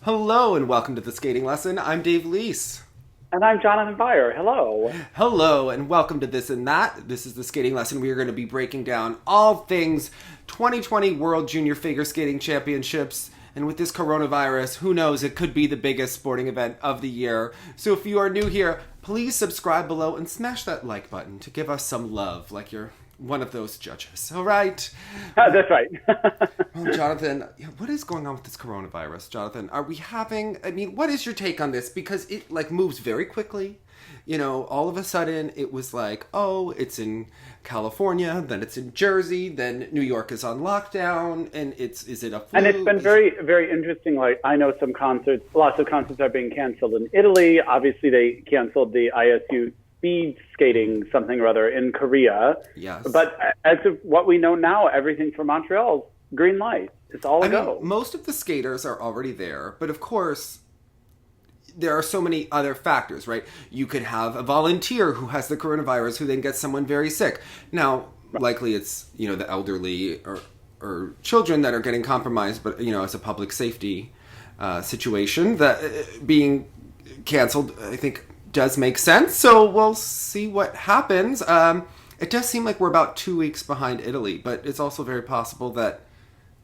Hello and welcome to the skating lesson. I'm Dave Leese. And I'm Jonathan Byer. Hello. Hello and welcome to This and That. This is the skating lesson. We are going to be breaking down all things 2020 World Junior Figure Skating Championships. And with this coronavirus, who knows, it could be the biggest sporting event of the year. So if you are new here, please subscribe below and smash that like button to give us some love, like you're one of those judges. All right. That's right. Well, Jonathan, what is going on with this coronavirus, Jonathan? Are we having, what is your take on this? Because it moves very quickly. You know, all of a sudden it was like, oh, it's in California, then it's in Jersey, then New York is on lockdown, and is it a flu? And it's been very, very interesting. Like, I know lots of concerts are being canceled in Italy. Obviously, they canceled the ISU speed skating something or other in Korea. Yes. But as of what we know now, everything from Montreal is green light. It's all a go. Most of the skaters are already there, but of course, there are so many other factors, right? You could have a volunteer who has the coronavirus who then gets someone very sick. Now, likely it's, the elderly or children that are getting compromised, but, as a public safety situation, that being canceled, I think, does make sense. So we'll see what happens. It does seem like we're about 2 weeks behind Italy, but it's also very possible that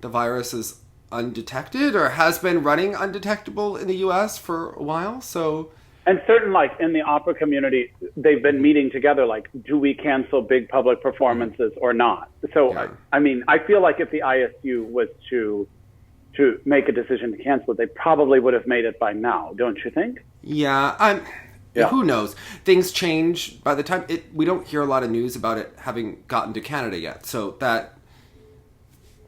the virus is undetected or has been running undetectable in the U.S. for a while. So, and certain, in the opera community, they've been meeting together, do we cancel big public performances or not? So, yeah. I feel like if the ISU was to make a decision to cancel it, they probably would have made it by now, don't you think? Yeah, yeah. Who knows? Things change by the time we don't hear a lot of news about it having gotten to Canada yet. So that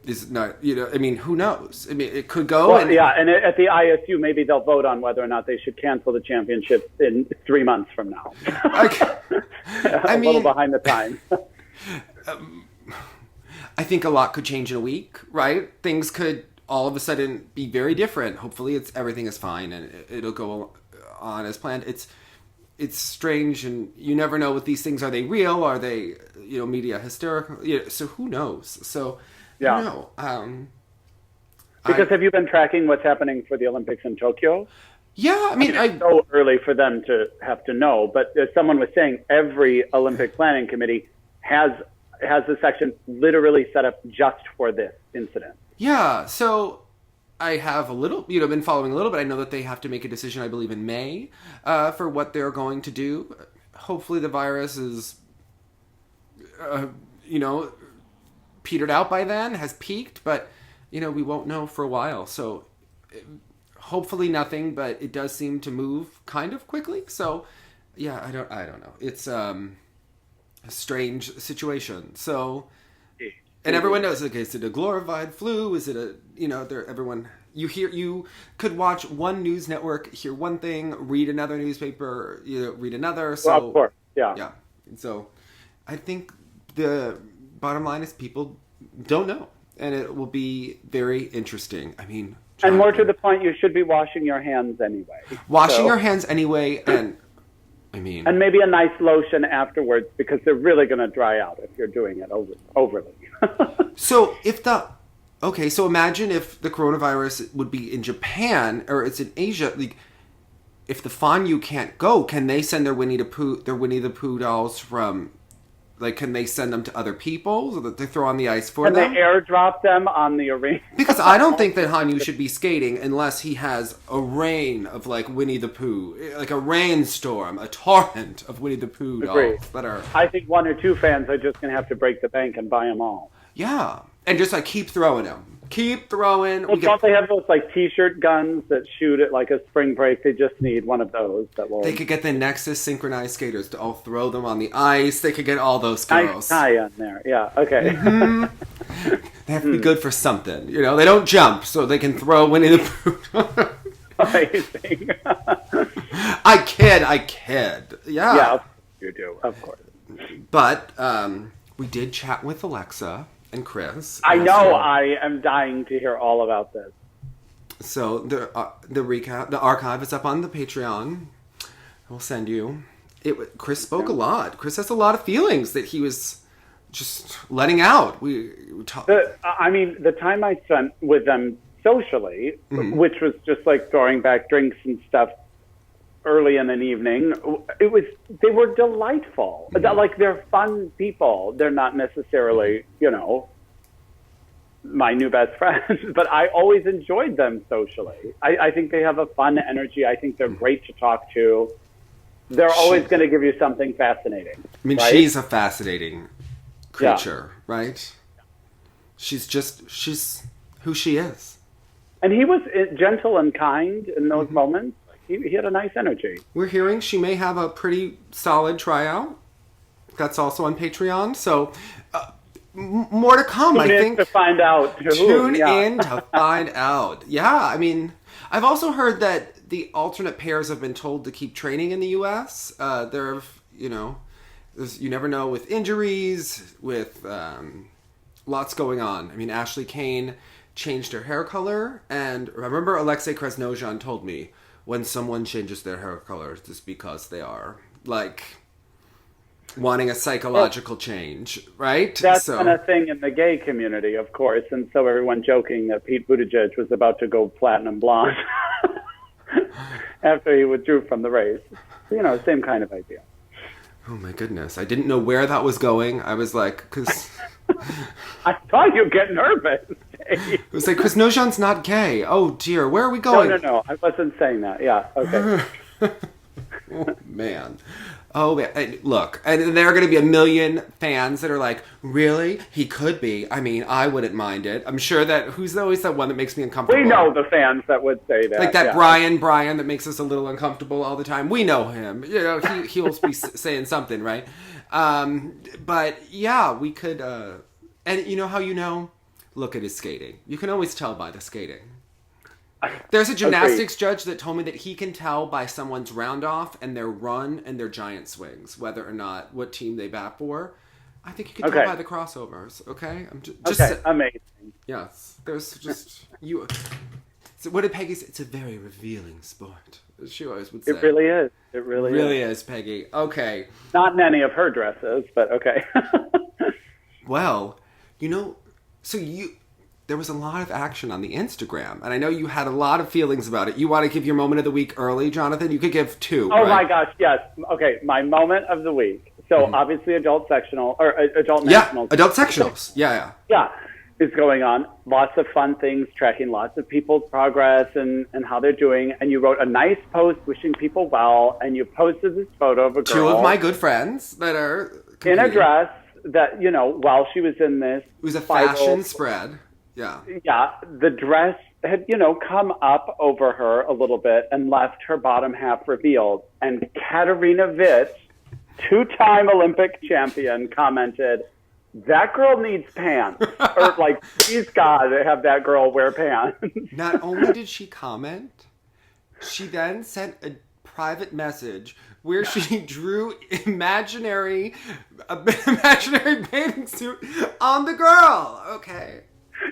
is not, who knows? It could go. Well, and at the ISU, maybe they'll vote on whether or not they should cancel the championship in 3 months from now. A little behind the times. I think a lot could change in a week, right? Things could all of a sudden be very different. Hopefully everything is fine and it'll go on as planned. It's strange, and you never know with these things. Are they real? Are they, media hysterical? So who knows? So, yeah. Because have you been tracking what's happening for the Olympics in Tokyo? Yeah, it's so early for them to have to know. But as someone was saying, every Olympic planning committee has a section literally set up just for this incident. Yeah, so I have been following a little bit. I know that they have to make a decision, I believe, in May for what they're going to do. Hopefully the virus is, petered out by then, has peaked, but, we won't know for a while. So hopefully nothing, but it does seem to move kind of quickly. So, yeah, I don't know. It's a strange situation. So... And everyone knows, is it a glorified flu? Is it you could watch one news network, hear one thing, read another newspaper, read another. So, well, of course, yeah. Yeah. So I think the bottom line is people don't know. And it will be very interesting. And more to the point, you should be washing your hands anyway. Your hands anyway, and... And maybe a nice lotion afterwards, because they're really going to dry out if you're doing it overly. So imagine if the coronavirus would be in Japan or it's in Asia. If the Fanyu can't go, can they send their Winnie the Pooh dolls from? Can they send them to other people so that they throw on the ice for them? Can they airdrop them on the arena? Because I don't think that Hanyu should be skating unless he has a rain of Winnie the Pooh, like a rainstorm, a torrent of Winnie the Pooh dolls that are. I think one or two fans are just going to have to break the bank and buy them all. Yeah, and just keep throwing them. Keep throwing. Well, don't they have those T-shirt guns that shoot at a spring break? They just need one of those. They could get the Nexus synchronized skaters to all throw them on the ice. They could get all those girls. Nice tie on there. Yeah. Okay. Mm-hmm. They have to be good for something. They don't jump, so they can throw Winnie the Pooh. Amazing. I kid. Yeah. Yeah, you do, of course. But we did chat with Alexa and Chris. I know. I am dying to hear all about this. So the recap, the archive is up on the Patreon. We'll send you. Chris spoke a lot. Chris has a lot of feelings that he was just letting out. We talked. The time I spent with them socially, which was just like throwing back drinks and stuff early in an evening. They were delightful. Like, they're fun people. They're not necessarily, you know, my new best friends, but I always enjoyed them socially. I think they have a fun energy. I think they're great to talk to. They're always going to give you something fascinating. I mean, right? she's a fascinating creature, right? She's who she is. And he was gentle and kind in those moments. He had a nice energy. We're hearing she may have a pretty solid tryout. That's also on Patreon. So more to come, I think. To find out. Tune in to find out. Yeah, I mean, I've also heard that the alternate pairs have been told to keep training in the U.S. You never know with injuries, with lots going on. I mean, Ashley Kane changed her hair color, and I remember Alexei Kresnozhan told me when someone changes their hair color, it's just because they are, like, wanting a psychological change, right? That's been a thing in the gay community, of course, and so everyone joking that Pete Buttigieg was about to go platinum blonde after he withdrew from the race. You know, same kind of idea. Oh my goodness. I didn't know where that was going. I was like, because... I thought you'd get nervous. It was like, Kresnozhan's not gay. Oh dear, where are we going? No. I wasn't saying that. Yeah, okay. Oh man. Oh, man. Look, and there are going to be a million fans that are like, really? He could be. I mean, I wouldn't mind it. I'm sure that, who's always that one that makes me uncomfortable? We know the fans that would say that. Like that Brian that makes us a little uncomfortable all the time. We know him. You know, he'll be saying something, right? But yeah, we could, and you know how you know? Look at his skating. You can always tell by the skating. There's a gymnastics judge that told me that he can tell by someone's round off and their run and their giant swings, whether or not what team they bat for. I think you can tell by the crossovers. Okay, I'm just amazing. Yes, there's just you. So what did Peggy say? It's a very revealing sport. She always would say. It really is. It really is, Peggy. Okay. Not in any of her dresses, but okay. Well, there was a lot of action on the Instagram, and I know you had a lot of feelings about it. You want to give your moment of the week early, Jonathan? You could give two. Oh, right? My gosh, yes. Okay, my moment of the week. So obviously adult sectional, or adult nationals. Yeah, adult sectionals. Yeah. Yeah, is going on. Lots of fun things, tracking lots of people's progress and how they're doing. And you wrote a nice post wishing people well, and you posted this photo of a girl. Two of my good friends that are competing. In a dress that, while she was in this. It was a fashion spread. Yeah. Yeah, the dress had, come up over her a little bit and left her bottom half revealed. And Katarina Witt, two-time Olympic champion, commented, "That girl needs pants." Or like, please God, have that girl wear pants. Not only did she comment, she then sent a private message where she drew imaginary bathing suit on the girl. Okay.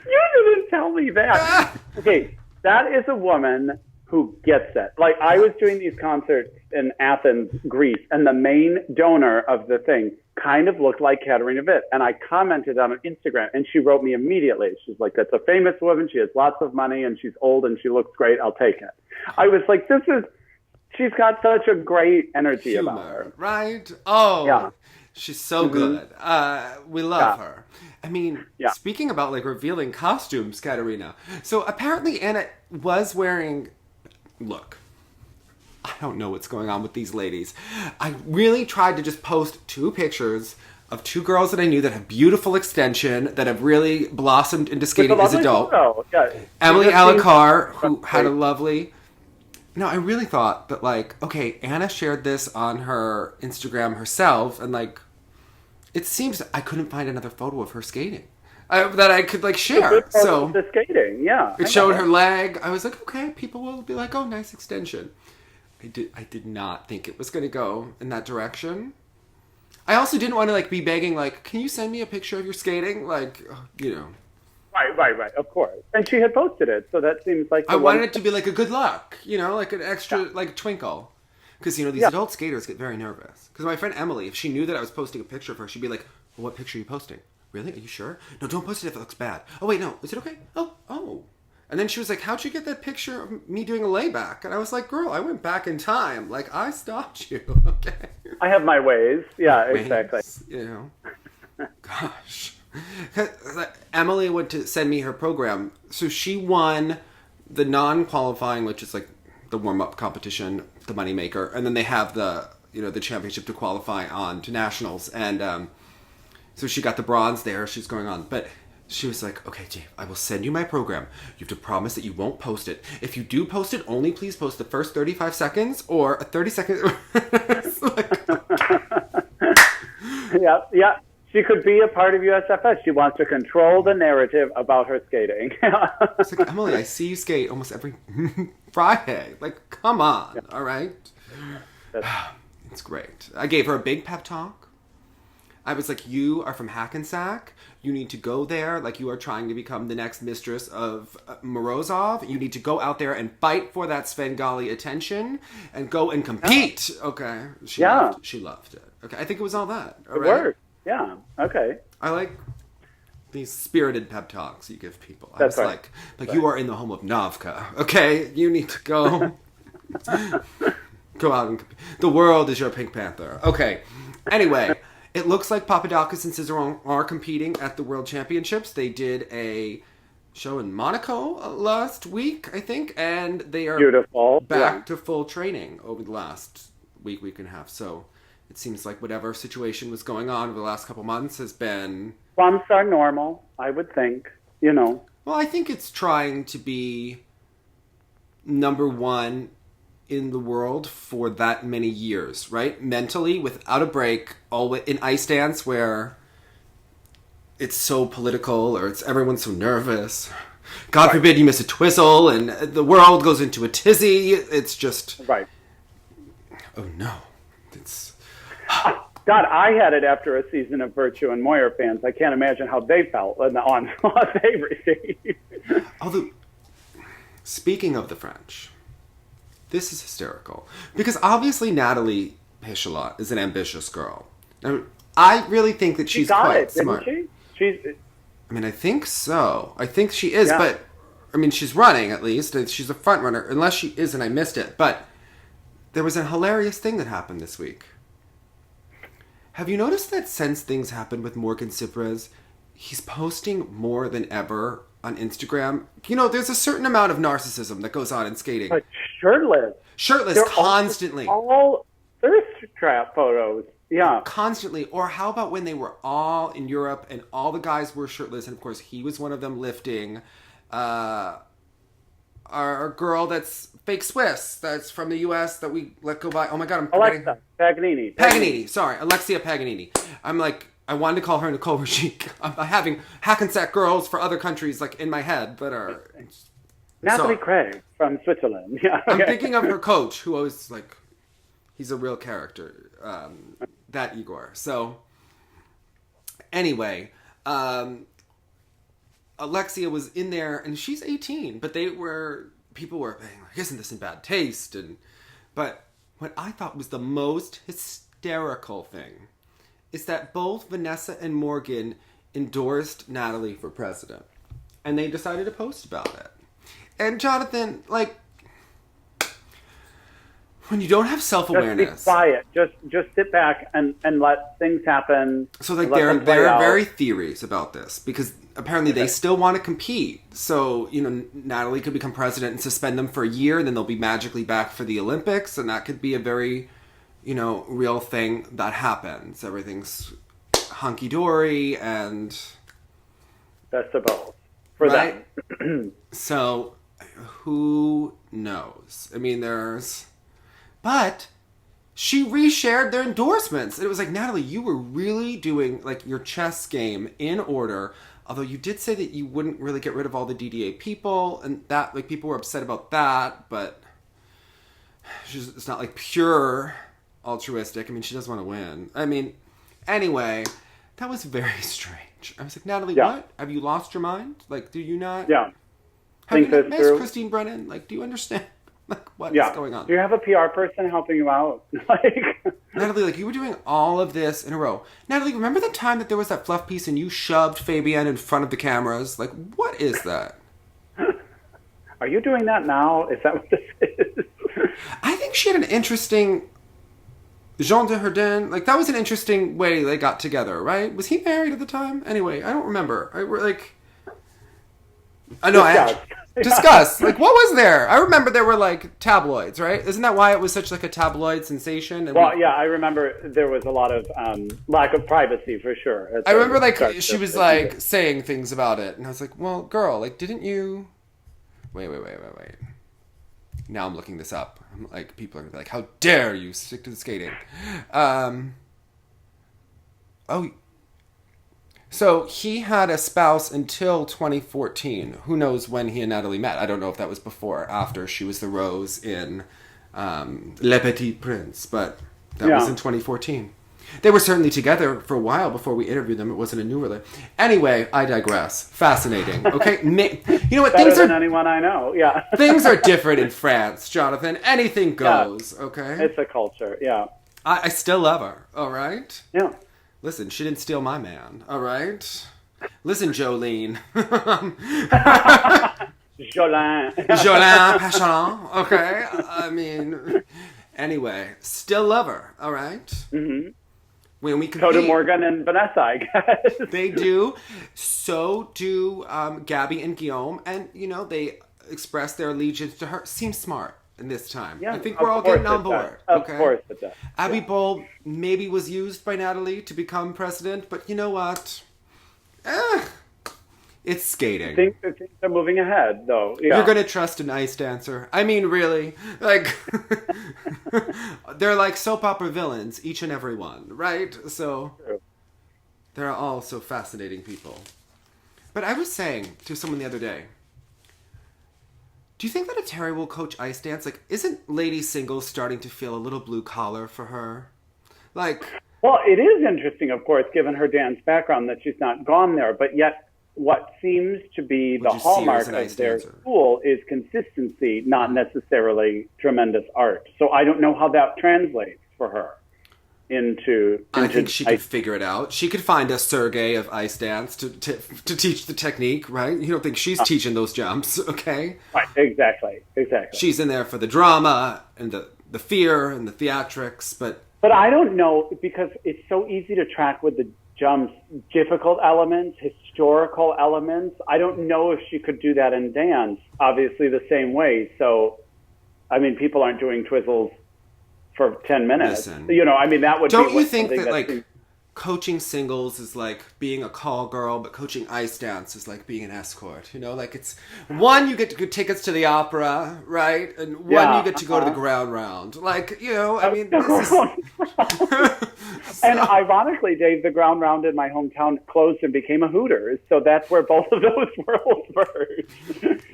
You didn't tell me that. Okay, that is a woman who gets it. Like, I was doing these concerts in Athens, Greece, and the main donor of the thing kind of looked like Katarina Witt. And I commented on her Instagram, and she wrote me immediately. She's like, "That's a famous woman. She has lots of money, and she's old, and she looks great. I'll take it." I was like, she's got such a great energy about her. Right? Oh, yeah. She's so good. We love her. I mean, speaking about like revealing costumes, Katarina. So apparently Anna was wearing, look, I don't know what's going on with these ladies. I really tried to just post two pictures of two girls that I knew that have beautiful extension, that have really blossomed into skating as adult. Emily Alacar, who had a lovely... No, I really thought that, like, okay, Anna shared this on her Instagram herself, and, like, it seems I couldn't find another photo of her skating that I could, like, share. So the skating, yeah. It showed her leg. I was like, okay, people will be like, oh, nice extension. I did not think it was going to go in that direction. I also didn't want to, like, be begging, like, can you send me a picture of your skating? Like, Right, of course. And she had posted it, so that seems like... I wanted it to be like a good luck, like an extra, like, twinkle. Because, these adult skaters get very nervous. Because my friend Emily, if she knew that I was posting a picture of her, she'd be like, well, what picture are you posting? Really? Are you sure? No, don't post it if it looks bad. Oh, wait, no. Is it okay? Oh. And then she was like, how'd you get that picture of me doing a layback? And I was like, girl, I went back in time. Like, I stopped you, okay? I have my ways. Yeah, exactly. You know? Gosh. Emily went to send me her program. So she won the non-qualifying, which is like the warm-up competition, the moneymaker. And then they have the, you know, the championship to qualify on to nationals. And so she got the bronze there. She's going on. But she was like, okay, Dave, I will send you my program. You have to promise that you won't post it. If you do post it, only please post the first 35 seconds or a 30-second... Yeah. She could be a part of USFS. She wants to control the narrative about her skating. It's like, Emily, I see you skate almost every Friday. Like, come on, all right? It's great. I gave her a big pep talk. I was like, you are from Hackensack. You need to go there. Like, you are trying to become the next mistress of Morozov. You need to go out there and fight for that Svengali attention and go and compete. Okay. She loved it. Okay. I think it was all that. All right? It worked. Yeah. Okay. I like these spirited pep talks you give people. I That's was right. like you are in the home of Navka. Okay. You need to go. Go out and compete. The world is your Pink Panther. Okay. Anyway. It looks like Papadakis and Cizeron are competing at the World Championships. They did a show in Monaco last week, I think, and they are back to full training over the last week and a half. So it seems like whatever situation was going on over the last couple months has been... Bumps are normal, I would think, you know. Well, I think it's trying to be number one in the world for that many years, right? Mentally, without a break, always in ice dance where it's so political or it's everyone's so nervous. God forbid you miss a twizzle and the world goes into a tizzy. It's just... Right. Oh, no. It's... God, I had it after a season of Virtue and Moyer fans. I can't imagine how they felt on the onslaught they received. Although, speaking of the French... This is hysterical. Because obviously Natalie Pichelot is an ambitious girl. Now, I really think that she's quite smart. Didn't she? I mean, I think so. I think she is, but... I mean, she's running, at least. She's a front runner, unless she is, and I missed it. But there was a hilarious thing that happened this week. Have you noticed that since things happened with Morgan Cipres, he's posting more than ever on Instagram? You know, there's a certain amount of narcissism that goes on in skating. But shirtless. They're constantly. All thirst trap photos. Yeah. Constantly. Or how about when they were all in Europe and all the guys were shirtless, and of course he was one of them lifting our girl that's fake Swiss, that's from the U.S. that we let go by. Oh my God, I'm forgetting. Alexa Paganini. Paganini. Sorry, Alexia Paganini. I'm like, I wanted to call her Nicole Rajik. I'm having Hackensack girls for other countries like in my head, but are... Natalie Craig from Switzerland. Yeah, okay. I'm thinking of her coach, who always like, he's a real character, that Igor. So, anyway, Alexia was in there, and she's 18, but people were saying, like, isn't this in bad taste? But what I thought was the most hysterical thing is that both Vanessa and Morgan endorsed Natalie for president, and they decided to post about it. And Jonathan, like, when you don't have self-awareness... Just be quiet. Just sit back and let things happen. So, like, there are very theories about this, because apparently they still want to compete. So, you know, Natalie could become president and suspend them for a year, and then they'll be magically back for the Olympics, and that could be a very, you know, real thing that happens. Everything's hunky-dory, and... Best of both. For right? them. So... Who knows? I mean, but she reshared their endorsements. It was like, Natalie, you were really doing like your chess game in order. Although you did say that you wouldn't really get rid of all the DDA people, and that like people were upset about that. But it's not like pure altruistic. I mean, she does want to win. I mean, anyway, that was very strange. I was like, Natalie, what? Have you lost your mind? Like, do you not? Yeah. Have you not missed Christine Brennan? Like, do you understand like what is going on? Do you have a PR person helping you out? Like, Natalie, like you were doing all of this in a row. Natalie, remember the time that there was that fluff piece and you shoved Fabienne in front of the cameras? Like, what is that? are you doing that now? Is that what this is? I think she had an interesting Jean de Herdin. Like, that was an interesting way they got together, right? Was he married at the time? Anyway, I don't remember. I know. Discuss. Like, what was there? I remember there were, like, tabloids, right? Isn't that why it was such, like, a tabloid sensation? And I remember there was a lot of lack of privacy, for sure. I remember, like, she was, like, saying things about it. And I was like, well, girl, like, didn't you... Wait. Now I'm looking this up. I'm like, people are like, how dare you stick to the skating? So he had a spouse until 2014. Who knows when he and Natalie met? I don't know if that was before or after she was the Rose in Le Petit Prince, but that was in 2014. They were certainly together for a while before we interviewed them. It wasn't a new relationship. Anyway, I digress. Fascinating. Okay, you know what? Better than anyone I know. Yeah. Things are different in France, Jonathan. Anything goes. Yeah. Okay. It's a culture. Yeah. I still love her. All right. Yeah. Listen, she didn't steal my man. All right. Listen, Jolene. Jolin Passion. Okay. I mean, anyway, still love her. All right. Mm-hmm. When we compete, Coda Morgan and Vanessa, I guess. They do. So do Gabby and Guillaume. And, you know, they express their allegiance to her. Seems smart in this time. Yeah, I think we're all getting on board. Of course it does. Abby Bold maybe was used by Natalie to become president. But you know what? It's skating. Things are moving ahead, though. Yeah. You're going to trust an ice dancer. I mean, really. Like, they're like soap opera villains, each and every one, right? So, they're all so fascinating people. But I was saying to someone the other day, do you think that Eteri will coach ice dance? Like, isn't lady singles starting to feel a little blue collar for her? Like... Well, it is interesting, of course, given her dance background, that she's not gone there, but yet... What seems to be the hallmark of their school is consistency, not necessarily tremendous art. So I don't know how that translates for her into I think she could figure it out. She could find a Sergei of ice dance to teach the technique, right? You don't think she's teaching those jumps, okay? Right, exactly. She's in there for the drama and the fear and the theatrics, but I don't know, because it's so easy to track with the jumps, difficult elements, historical elements. I don't know if she could do that in dance, obviously the same way. So, I mean, people aren't doing twizzles for 10 minutes. Listen, you know, I mean, that would don't you think that, like, coaching singles is like being a call girl, but coaching ice dance is like being an escort, you know? Like, it's one, you get to tickets to the opera, right? And one, you get to go to the ground round. Like, you know, I mean, this is... And ironically, Dave, the ground round in my hometown closed and became a Hooters. So that's where both of those worlds were.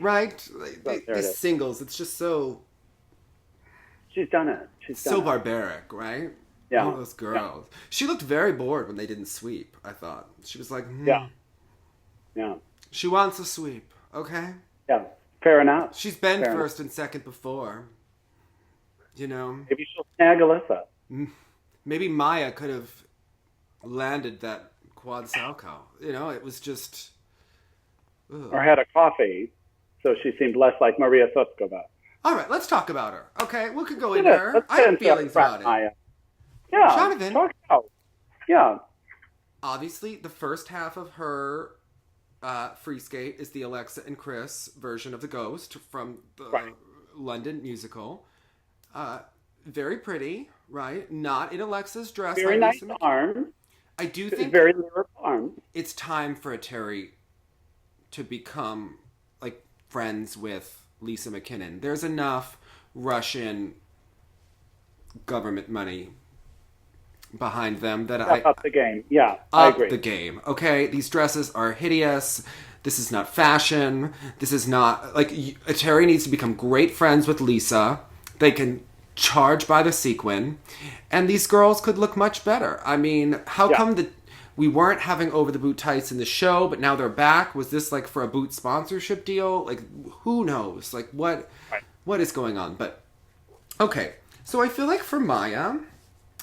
Right? The singles, it's just so... She's done it. So barbaric, right? Yeah. All those girls. Yeah. She looked very bored when they didn't sweep, I thought. She was like, Yeah. She wants a sweep, okay? Yeah, fair enough. She's been first and second before. You know? Maybe she'll snag Alyssa. Maybe Maya could have landed that quad salchow. You know, it was just... Ugh. Or had a coffee, so she seemed less like Maria Sotkova. All right, let's talk about her. Okay, we could go in there. I have feelings about it. Maya. Yeah, Jonathan. Talk about. Yeah. Obviously, the first half of her free skate is the Alexa and Chris version of the Ghost from the London musical. Very pretty, right? Not in Alexa's dress. Very nice arms. I do think very lyrical arms. It's time for Eteri to become like friends with Lisa McKinnon. There's enough Russian government money behind them that up the game. Yeah, I agree. Up the game. Okay, these dresses are hideous. This is not fashion. This is not like Eteri needs to become great friends with Lisa. They can charge by the sequin, and these girls could look much better. I mean, how come we weren't having over the boot tights in the show, but now they're back? Was this like for a boot sponsorship deal? Like, who knows? Like, what is going on? But okay, so I feel like for Maya,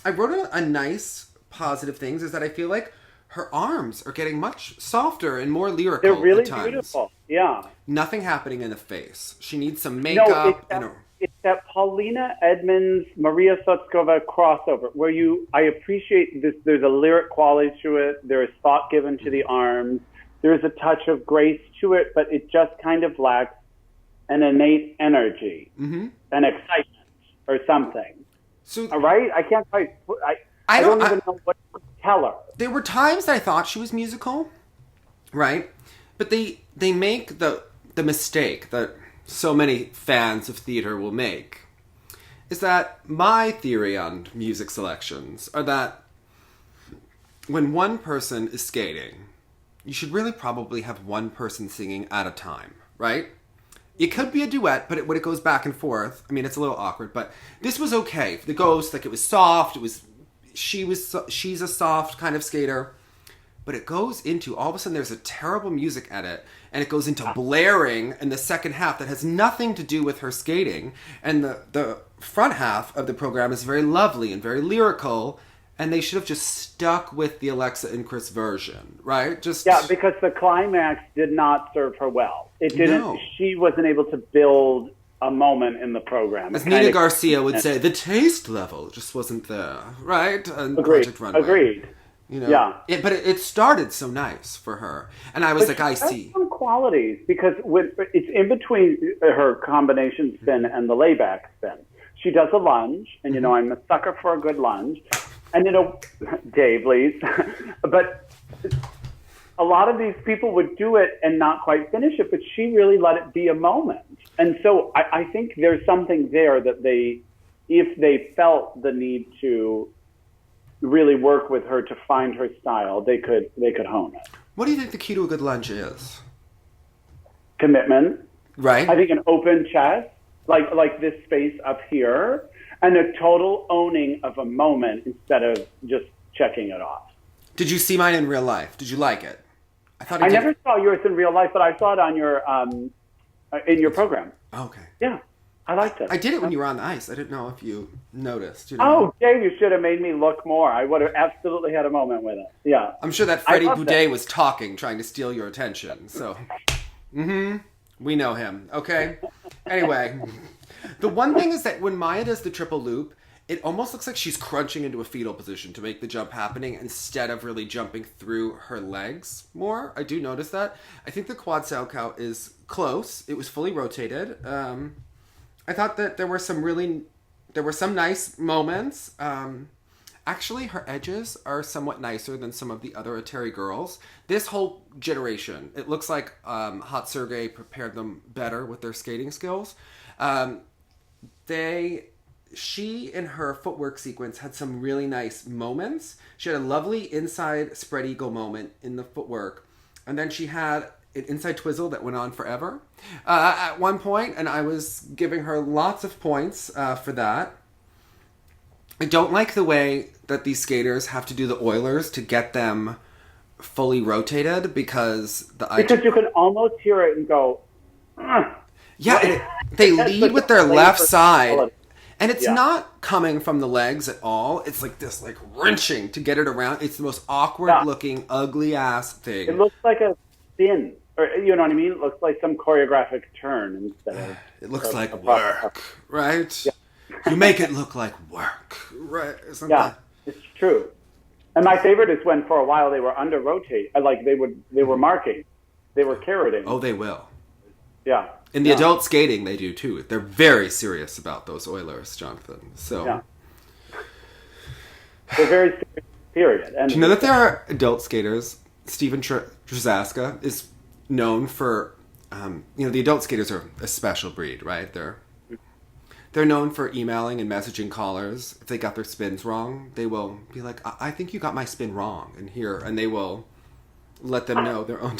I wrote a nice positive things is that I feel like her arms are getting much softer and more lyrical. They're really at times. beautiful. Yeah. Nothing happening in the face. She needs some makeup. It's that Paulina Edmonds, Maria Sotskova crossover where I appreciate this. There's a lyric quality to it. There is thought given to the arms. There's a touch of grace to it, but it just kind of lacks an innate energy, an excitement or something. So, all right? I can't quite, I don't even know what to tell her. There were times that I thought she was musical, right? But they make the mistake that so many fans of theater will make, is that my theory on music selections are that when one person is skating, you should really probably have one person singing at a time, right? It could be a duet, but when it goes back and forth, I mean, it's a little awkward, but this was okay. The Ghost, like, it was soft, she's a soft kind of skater, but it goes into, all of a sudden there's a terrible music edit, and it goes into blaring in the second half that has nothing to do with her skating, and the front half of the program is very lovely and very lyrical, and they should have just stuck with the Alexa and Chris version, right? Because the climax did not serve her well. It didn't. No. She wasn't able to build a moment in the program. As Nina Garcia would say, the taste level just wasn't there, right? And agreed. Project Runway. Agreed. You know, but it started so nice for her, and I was I see some qualities because it's in between her combination spin and the layback spin. She does a lunge, and I'm a sucker for a good lunge, and Dave, please, but a lot of these people would do it and not quite finish it, but she really let it be a moment, and so I think there's something there that if they felt the need to really work with her to find her style, they could hone it. What do you think the key to a good lunge is? Commitment. Right. I think an open chest, like this space up here, and a total owning of a moment instead of just checking it off. Did you see mine in real life? Did you like it? I never saw yours in real life, but I saw it on your in your program. Okay. Yeah. I liked it. I did it when you were on the ice. I didn't know if you noticed. Oh, Dave, you should have made me look more. I would have absolutely had a moment with it. Yeah. I'm sure that Freddie Boudet was talking, trying to steal your attention. So, we know him. Okay? Anyway, the one thing is that when Maya does the triple loop, it almost looks like she's crunching into a fetal position to make the jump happening instead of really jumping through her legs more. I do notice that. I think the quad sauerkraut is close. It was fully rotated. I thought that there were some nice moments. Actually, her edges are somewhat nicer than some of the other Atari girls. This whole generation, it looks like Hot Sergey prepared them better with their skating skills. She, in her footwork sequence, had some really nice moments. She had a lovely inside spread eagle moment in the footwork. And then she had an inside twizzle that went on forever at one point, and I was giving her lots of points for that. I don't like the way that these skaters have to do the Oilers to get them fully rotated because you can almost hear it and go, yeah, they lead with their left side, and it's not coming from the legs at all. It's like this, like wrenching to get it around. It's the most awkward looking, ugly ass thing. It looks like a spin. Or, you know what I mean? It looks like some choreographic turn instead of... It looks like work, right? Yeah. You make it look like work, right? It's true. And my favorite is when, for a while, they were under-rotate. Like, they were marking. They were carroting. Oh, they will. Yeah. In the adult skating, they do, too. They're very serious about those Oilers, Jonathan. So... Yeah. They're very serious, period. And do you know that there are adult skaters? Steven Trzaska is known for, the adult skaters are a special breed, right? They're known for emailing and messaging callers. If they got their spins wrong, they will be like, I think you got my spin wrong. And they will let them know their own...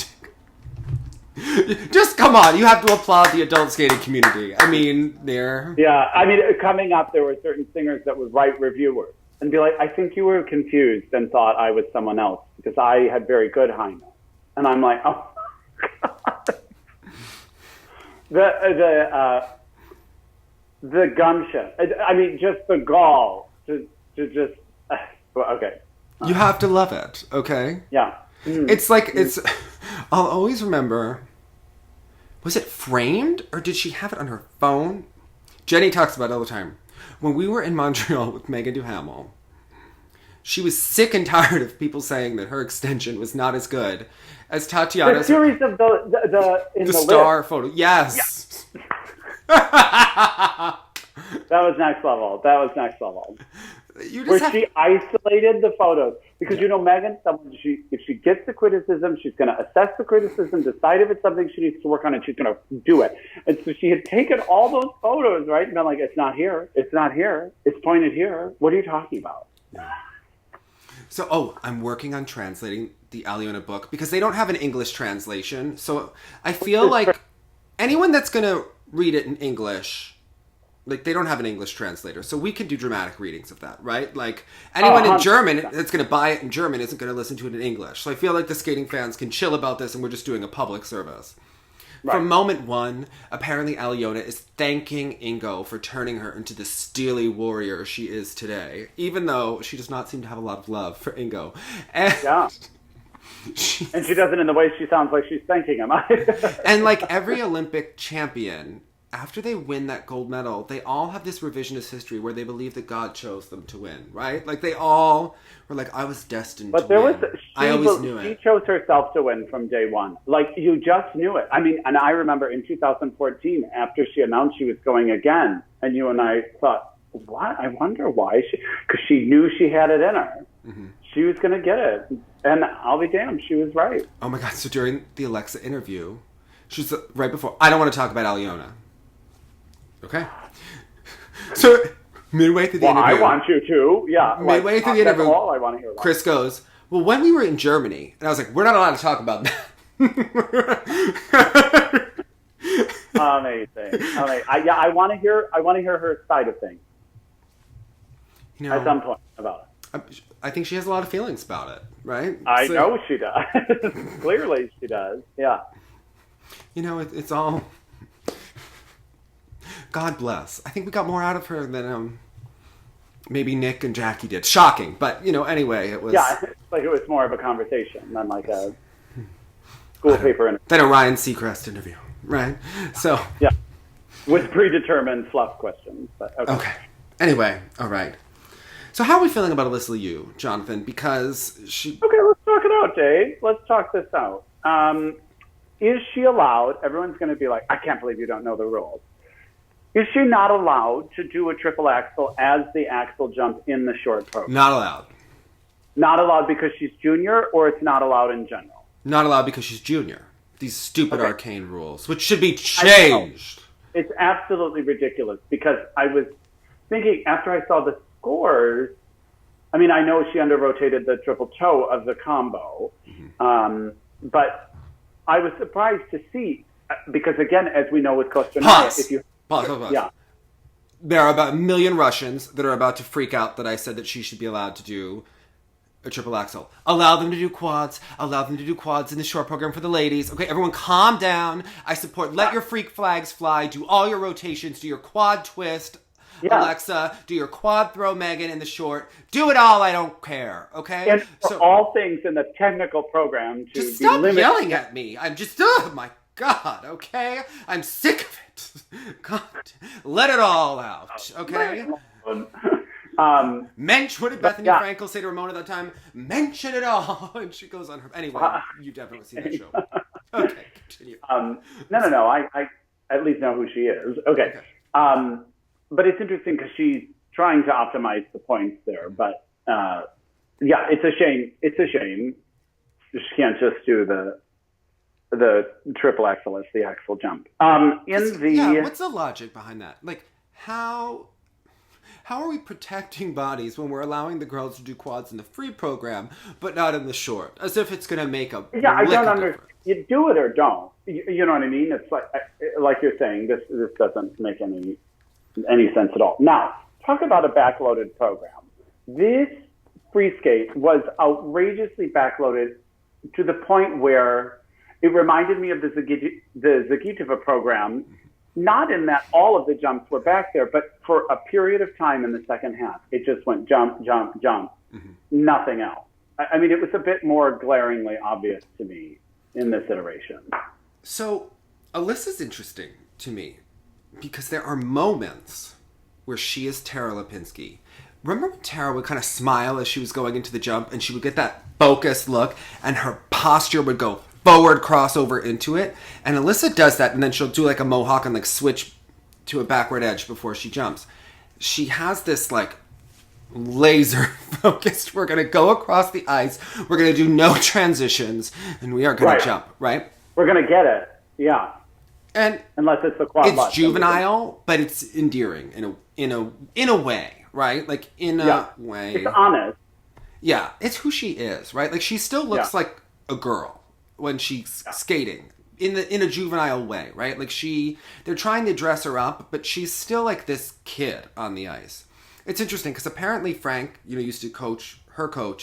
Just come on, you have to applaud the adult skating community. I mean, they're... Yeah, I mean, coming up, there were certain singers that would write reviewers and be like, I think you were confused and thought I was someone else because I had very good high notes. And I'm like, oh, God. The gumption. I mean, just the gall to just... okay. You have to love it, okay? Yeah. It's like, I'll always remember, was it framed or did she have it on her phone? Jenny talks about it all the time. When we were in Montreal with Megan Duhamel, she was sick and tired of people saying that her extension was not as good as Tatiana's. The series of the star list. photo. Yes. That was next level. She isolated the photos. Because, Megan, if she gets the criticism, she's going to assess the criticism, decide if it's something she needs to work on, and she's going to do it. And so she had taken all those photos, right? And been like, it's not here. It's pointed here. What are you talking about? So, I'm working on translating the Alyona book because they don't have an English translation. So I feel like anyone that's going to read it in English, like, they don't have an English translator, so we can do dramatic readings of that, right? Like, anyone in German that's going to buy it in German isn't going to listen to it in English. So I feel like the skating fans can chill about this, and we're just doing a public service. Right. From moment one, apparently Alyona is thanking Ingo for turning her into the steely warrior she is today, even though she does not seem to have a lot of love for Ingo. And and she does it in the way she sounds like she's thanking him. And like every Olympic champion, after they win that gold medal, they all have this revisionist history where they believe that God chose them to win, right? Like they all were like, I was destined to win. I always knew it. She chose herself to win from day one. Like, you just knew it. I mean, and I remember in 2014, after she announced she was going again, and you and I thought, what? I wonder why. Because she knew she had it in her. Mm-hmm. She was going to get it. And I'll be damned, she was right. Oh my God. So during the Alexa interview, she was right before, I don't want to talk about Alyona. Okay. So midway through the interview. I want you to. Yeah. Midway through the interview. That's all I want to hear about. Chris goes, well, when we were in Germany, and I was like, we're not allowed to talk about that. Amazing. I want to hear her side of things. At some point about it. I think she has a lot of feelings about it, right? I know she does. Clearly she does. Yeah. It's all... God bless. I think we got more out of her than maybe Nick and Jackie did. Shocking, but anyway, it was. Yeah, like it was more of a conversation than like a school paper interview. Than a Ryan Seacrest interview, right? So yeah, with predetermined fluff questions. But okay. Anyway, all right. So how are we feeling about Alysa Liu, Jonathan? Because she. Okay, let's talk it out, Dave. Let's talk this out. Is she allowed? Everyone's going to be like, I can't believe you don't know the rules. Is she not allowed to do a triple axel as the axel jump in the short program? Not allowed. Not allowed because she's junior, or it's not allowed in general? Not allowed because she's junior. These stupid arcane rules, which should be changed. It's absolutely ridiculous because I was thinking after I saw the scores, I mean, I know she under-rotated the triple toe of the combo, but I was surprised to see, because again, as we know with Kostanaya, if you... Pause. Yeah. There are about 1 million Russians that are about to freak out that I said that she should be allowed to do a triple axel. Allow them to do quads. Allow them to do quads in the short program for the ladies. Okay, everyone calm down. I support let your freak flags fly. Do all your rotations. Do your quad twist, Alexa. Do your quad throw, Megan, in the short. Do it all. I don't care. Okay? And for all things in the technical program to just be stop limited. yelling at me. I'm just, oh my God, okay? I'm sick of it. God, let it all out, okay? Mensch, what did Bethany Frankel say to Ramona that time? Mention it all. And she goes on her... Anyway, you definitely see that show. Okay, continue. No. I at least know who she is. Okay. But it's interesting because she's trying to optimize the points there. But, it's a shame. It's a shame. She can't just do the triple axel as the axel jump. What's the logic behind that? Like, how are we protecting bodies when we're allowing the girls to do quads in the free program, but not in the short? As if it's going to make a I don't understand. You do it or don't. You know what I mean? It's like you're saying, this doesn't make any sense at all. Now, talk about a backloaded program. This free skate was outrageously backloaded to the point where it reminded me of the Zagitova program, not in that all of the jumps were back there, but for a period of time in the second half, it just went jump, jump, jump, nothing else. I mean, it was a bit more glaringly obvious to me in this iteration. So Alyssa's interesting to me because there are moments where she is Tara Lipinski. Remember when Tara would kind of smile as she was going into the jump and she would get that focused look and her posture would go forward, crossover into it? And Alyssa does that and then she'll do like a mohawk and like switch to a backward edge before she jumps. She has this like laser focused, we're going to go across the ice, we're going to do no transitions, and we are going to jump, right? We're going to get it, yeah. And unless it's the quad it's juvenile, but it's endearing in a way, right? Like in a way. It's honest. Yeah, it's who she is, right? Like she still looks like a girl when she's skating in a juvenile way, right? Like they're trying to dress her up, but she's still like this kid on the ice. It's interesting because apparently Frank, used to coach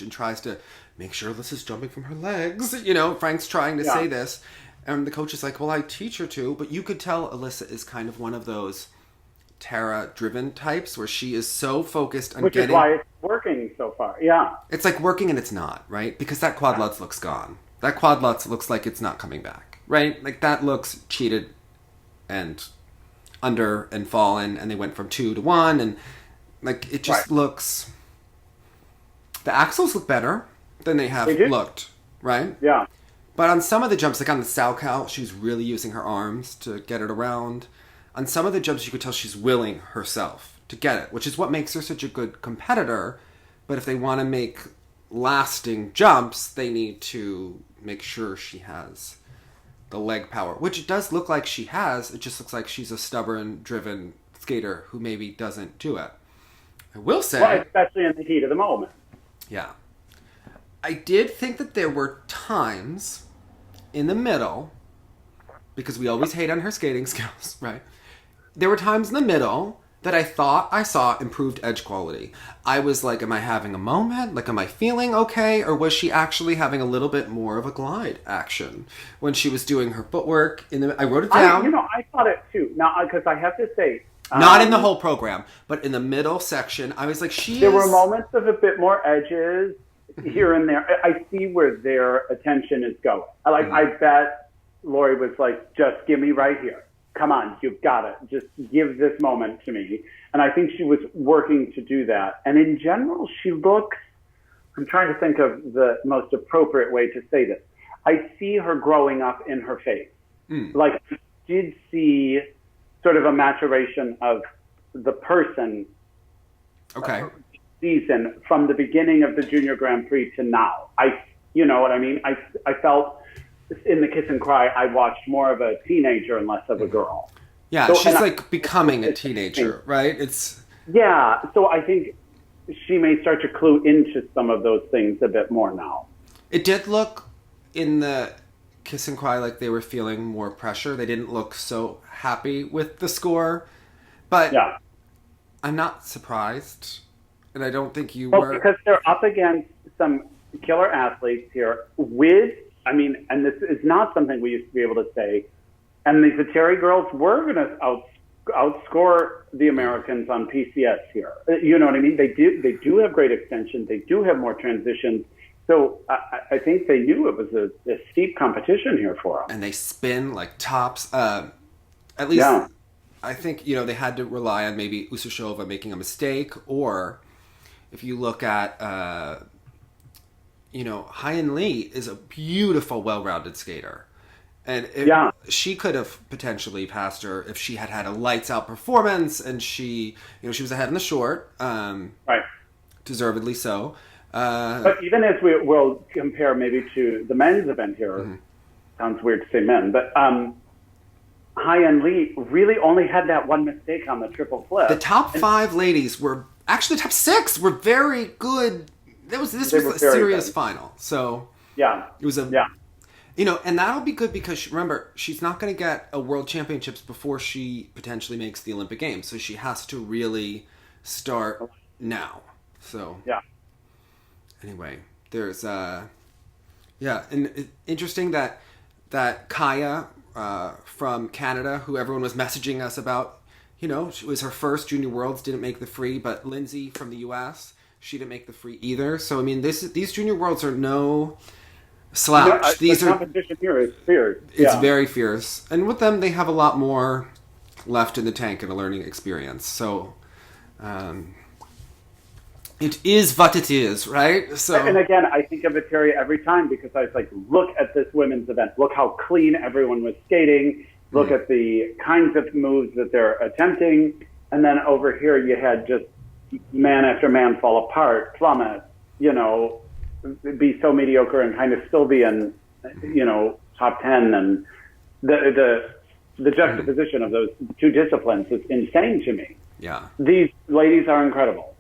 and tries to make sure Alyssa's jumping from her legs. Frank's trying to say this. And the coach is like, well, I teach her to. But you could tell Alyssa is kind of one of those Tara-driven types where she is so focused on Which is why it's working so far, yeah. It's like working and it's not, right? Because that quad lutz looks gone. That quad lutz looks like it's not coming back, right? Like that looks cheated and under and fallen. And they went from 2 to 1 and... like, it just looks... The axles look better than they have looked, right? Yeah. But on some of the jumps, like on the Salchow, she's really using her arms to get it around. On some of the jumps, you could tell she's willing herself to get it, which is what makes her such a good competitor. But if they want to make lasting jumps, they need to make sure she has the leg power, which it does look like she has. It just looks like she's a stubborn, driven skater who maybe doesn't do it. I will say... well, especially in the heat of the moment. Yeah. I did think that there were times in the middle, because we always hate on her skating skills, right? There were times in the middle that I thought I saw improved edge quality. I was like, am I having a moment? Like, am I feeling okay? Or was she actually having a little bit more of a glide action when she was doing her footwork? I wrote it down. I thought it too. Now, because I have to say... not in the whole program, but in the middle section, I was like, there were moments of a bit more edges here and there. I see where their attention is going. I bet Lori was like, just give me right here. Come on, you've got it. Just give this moment to me. And I think she was working to do that. And in general, she looks, I'm trying to think of the most appropriate way to say this. I see her growing up in her face. Like, I did see sort of a maturation of the person season from the beginning of the Junior Grand Prix to now. You know what I mean? I felt in the Kiss and Cry, I watched more of a teenager and less of a girl. Yeah, so, she's like becoming a teenager, right? Yeah, so I think she may start to clue into some of those things a bit more now. It did look in the Kiss and Cry like they were feeling more pressure. They didn't look so happy with the score. But I'm not surprised. And I don't think you were. Because they're up against some killer athletes here and this is not something we used to be able to say. And the Pateri girls were going to outscore the Americans on PCS here. You know what I mean? They do have great extension. They do have more transitions. So I think they knew it was a steep competition here for them. And they spin like tops. At least I think, they had to rely on maybe Usacheva making a mistake. Or if you look at, Haein Lee is a beautiful, well-rounded skater. And she could have potentially passed her if she had a lights-out performance and she was ahead in the short. Right. Deservedly so. But even as we'll compare maybe to the men's event here, sounds weird to say men, but Haein Lee really only had that one mistake on the triple flip. The top 5 ladies were, actually the top 6 were very good. This was a serious final. So it was and that'll be good because remember, she's not going to get a world championships before she potentially makes the Olympic Games. So she has to really start now. So anyway, there's and it's interesting that Kaya from Canada, who everyone was messaging us about, it was her first Junior Worlds, didn't make the free, but Lindsay from the US, She didn't make the free either. So I mean, these junior worlds are no slouch. The competition here is fierce. It's very fierce, and with them, they have a lot more left in the tank and a learning experience. So. It is what it is, right? So, and again, I think of Itaria every time because I was like, look at this women's event. Look how clean everyone was skating. Look at the kinds of moves that they're attempting. And then over here, you had just man after man fall apart, plummet, be so mediocre and kind of still be in, top 10. And the juxtaposition of those two disciplines is insane to me. Yeah. These ladies are incredible.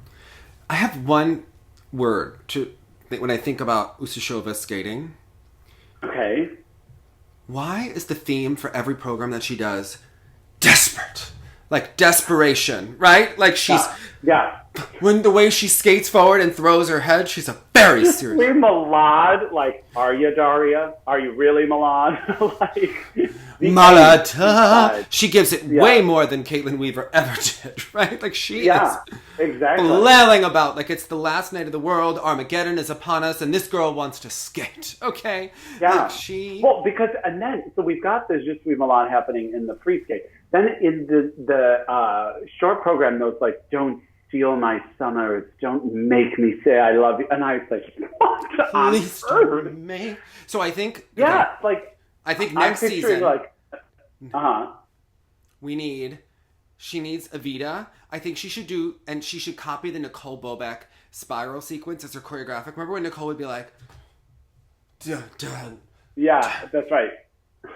I have one word when I think about Usacheva skating. Okay. Why is the theme for every program that she does desperate? Like desperation, right? Like she's... Yeah. When the way she skates forward and throws her head, she's a very serious... Really Malad, like, are you Daria? Are you really Malad? Malata. She gives it way more than Caitlin Weaver ever did, right? Like she is exactly blailing about like it's the last night of the world, Armageddon is upon us, and this girl wants to skate. Okay. Yeah. Like well, because and then so we've got the Je suis Milan happening in the free skate. Then in the short program notes like don't steal my summers, don't make me say I love you, and I was like, what on earth? So I think I think next season, she needs Evita. I think she should she should copy the Nicole Bobek spiral sequence as her choreographic. Remember when Nicole would be like, dun, dun. Yeah, that's right.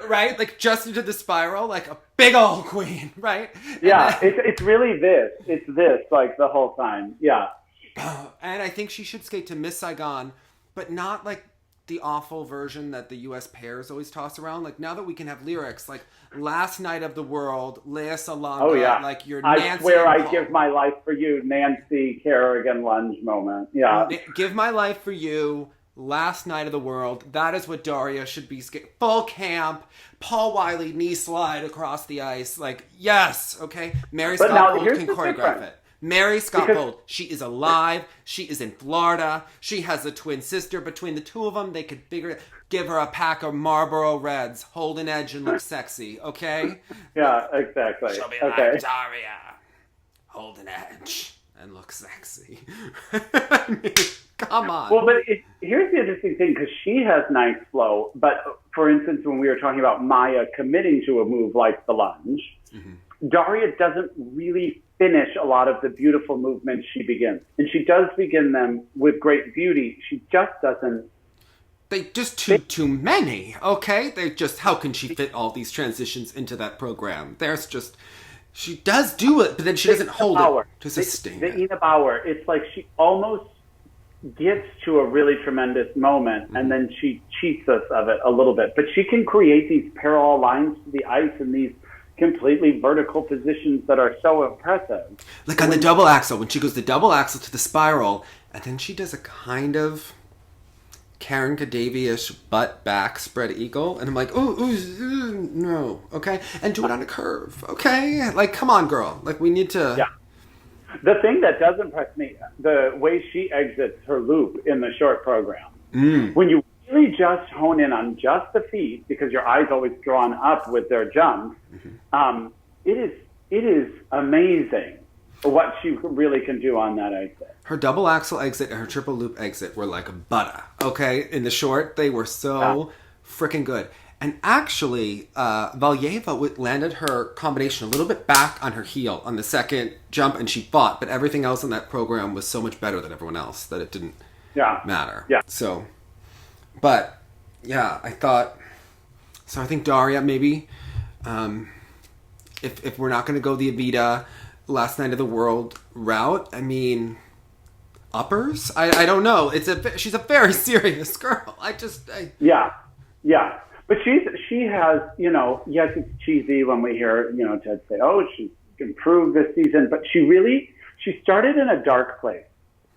Right? Like just into the spiral, like a big old queen, right? Yeah, it's really this. It's this, like the whole time. Yeah. And I think she should skate to Miss Saigon, but not like the awful version that the U.S. pairs always toss around. Like now that we can have lyrics like "Last Night of the World," Lea Salonga, like your Nancy. I swear I give my life for you, Nancy Kerrigan lunge moment. Yeah, give my life for you. Last Night of the World. That is what Daria should be. Full camp. Paul Wiley knee slide across the ice. Like yes, okay. Mary Scott Bold can choreograph it. Mary Scott Bold, she is alive. She is in Florida. She has a twin sister. Between the two of them, they could give her a pack of Marlboro Reds, hold an edge and look sexy, okay? Yeah, exactly. She'll be like, Daria, hold an edge and look sexy. I mean, come on. Well, but here's the interesting thing, because she has nice flow. But, for instance, when we were talking about Maya committing to a move like the lunge, Daria doesn't really finish a lot of the beautiful movements she begins. And she does begin them with great beauty. She just doesn't... They just too many, okay? They just... How can she fit all these transitions into that program? There's just... She does do it, but then she doesn't hold it to sustain it. The Ina Bauer, it's like she almost gets to a really tremendous moment, and then she cheats us of it a little bit. But she can create these parallel lines to the ice and these completely vertical positions that are so impressive. Like on the double axel, when she goes the double axel to the spiral, and then she does a kind of Karen Kadavi-ish butt back spread eagle, and I'm like, ooh, no, okay? And do it on a curve, okay? Like, come on, girl. Like, we need to... Yeah. The thing that does impress me, the way she exits her loop in the short program. When you really just hone in on just the feet, because your eye's always drawn up with their jumps, it is amazing what she really can do on that exit. Her double axel exit and her triple loop exit were like a butter, okay? In the short, they were so freaking good. And actually, Valieva landed her combination a little bit back on her heel on the second jump, and she fought, but everything else in that program was so much better than everyone else that it didn't matter. Yeah. So, but, yeah, I think Daria, maybe, if we're not going to go the Evita Last Night of the World route, I mean, uppers? I don't know. She's a very serious girl. Yeah. But she has, yes, it's cheesy when we hear, Ted say, oh, she's improved this season. But she started in a dark place.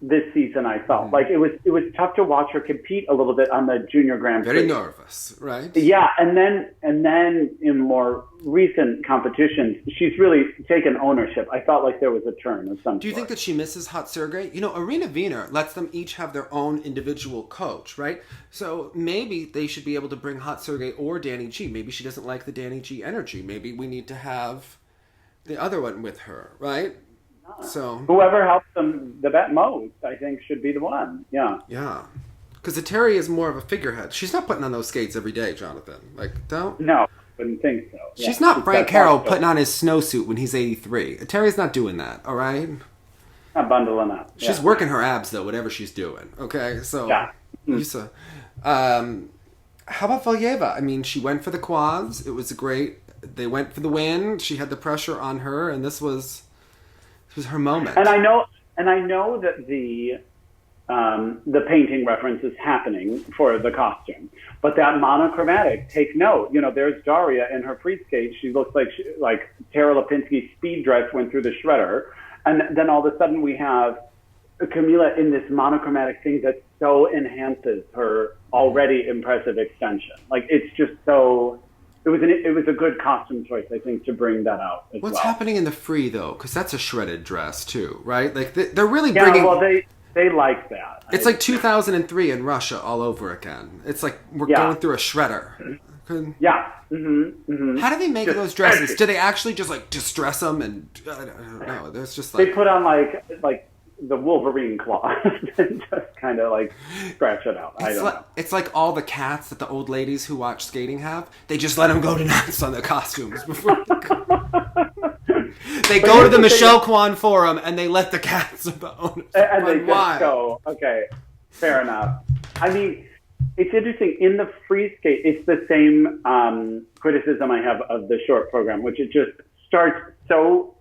this season. I felt like it was tough to watch her compete a little bit on the Junior Grand Prix. Very nervous, right? Yeah, and then in more recent competitions, she's really taken ownership. I felt like there was a turn of some Do you think that she misses Hot Sergey? You know, Arena Wiener lets them each have their own individual coach, right? So maybe they should be able to bring Hot Sergey or Danny G. Maybe she doesn't like the Danny G energy. Maybe we need to have the other one with her, right? So whoever helps them the most, I think, should be the one. Yeah. Yeah. Because Terry is more of a figurehead. She's not putting on those skates every day, Jonathan. Like, don't. No, wouldn't think so. Yeah. She's not Frank Carroll putting on his snowsuit when he's 83. Terry's not doing that, all right? Not bundling up. She's working her abs, though, whatever she's doing. Okay? So, Lisa. How about Valieva? I mean, she went for the quads. It was a great... They went for the win. She had the pressure on her, and this was her moment. And I know that the painting reference is happening for the costume, but that monochromatic, take note. You know, there's Daria in her free skate. She looks like Tara Lipinski's speed dress went through the shredder, and then all of a sudden we have Kamila in this monochromatic thing that so enhances her already impressive extension. Like, it's just so. It was a good costume choice, I think, to bring that out as What's well. happening in the free, though? Because that's a shredded dress, too, right? Like, they're really bringing... Yeah, well, they like that. It's like 2003 in Russia all over again. It's like we're going through a shredder. Yeah. Mm-hmm, mm-hmm. How do they make those dresses? Do they actually just, like, distress them? And I don't know. There's just, like... They put on, like the Wolverine claws and just kind of like scratch it out. It's like all the cats that the old ladies who watch skating have. They just let them go to nuts on the costumes before they go to the Michelle Kwan forum and they let the cats of the owners and they just go, okay, fair enough. I mean, it's interesting. In the free skate, it's the same criticism I have of the short program, which it just starts so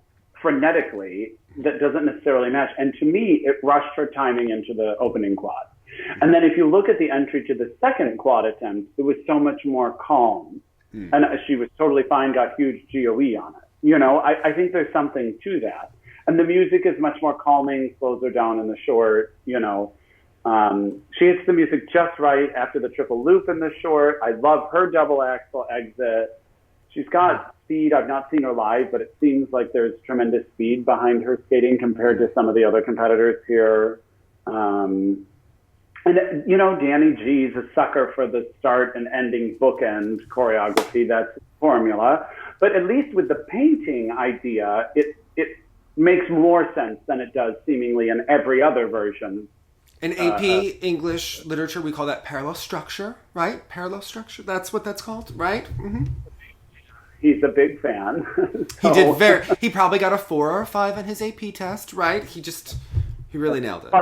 frenetically that doesn't necessarily match. And to me, it rushed her timing into the opening quad. And then if you look at the entry to the second quad attempt, it was so much more calm. And she was totally fine, got huge GOE on it. You know, I think there's something to that. And the music is much more calming, slows her down in the short, you know. She hits the music just right after the triple loop in the short. I love her double axel exit. She's got speed. I've not seen her live, but it seems like there's tremendous speed behind her skating compared to some of the other competitors here. And, you know, Danny G is a sucker for the start and ending bookend choreography. That's the formula. But at least with the painting idea, it makes more sense than it does seemingly in every other version. In AP English literature, we call that parallel structure, right? Parallel structure. That's what that's called, right? Mm-hmm. He's a big fan. So. He probably got a 4 or a 5 on his AP test, right? He really nailed it.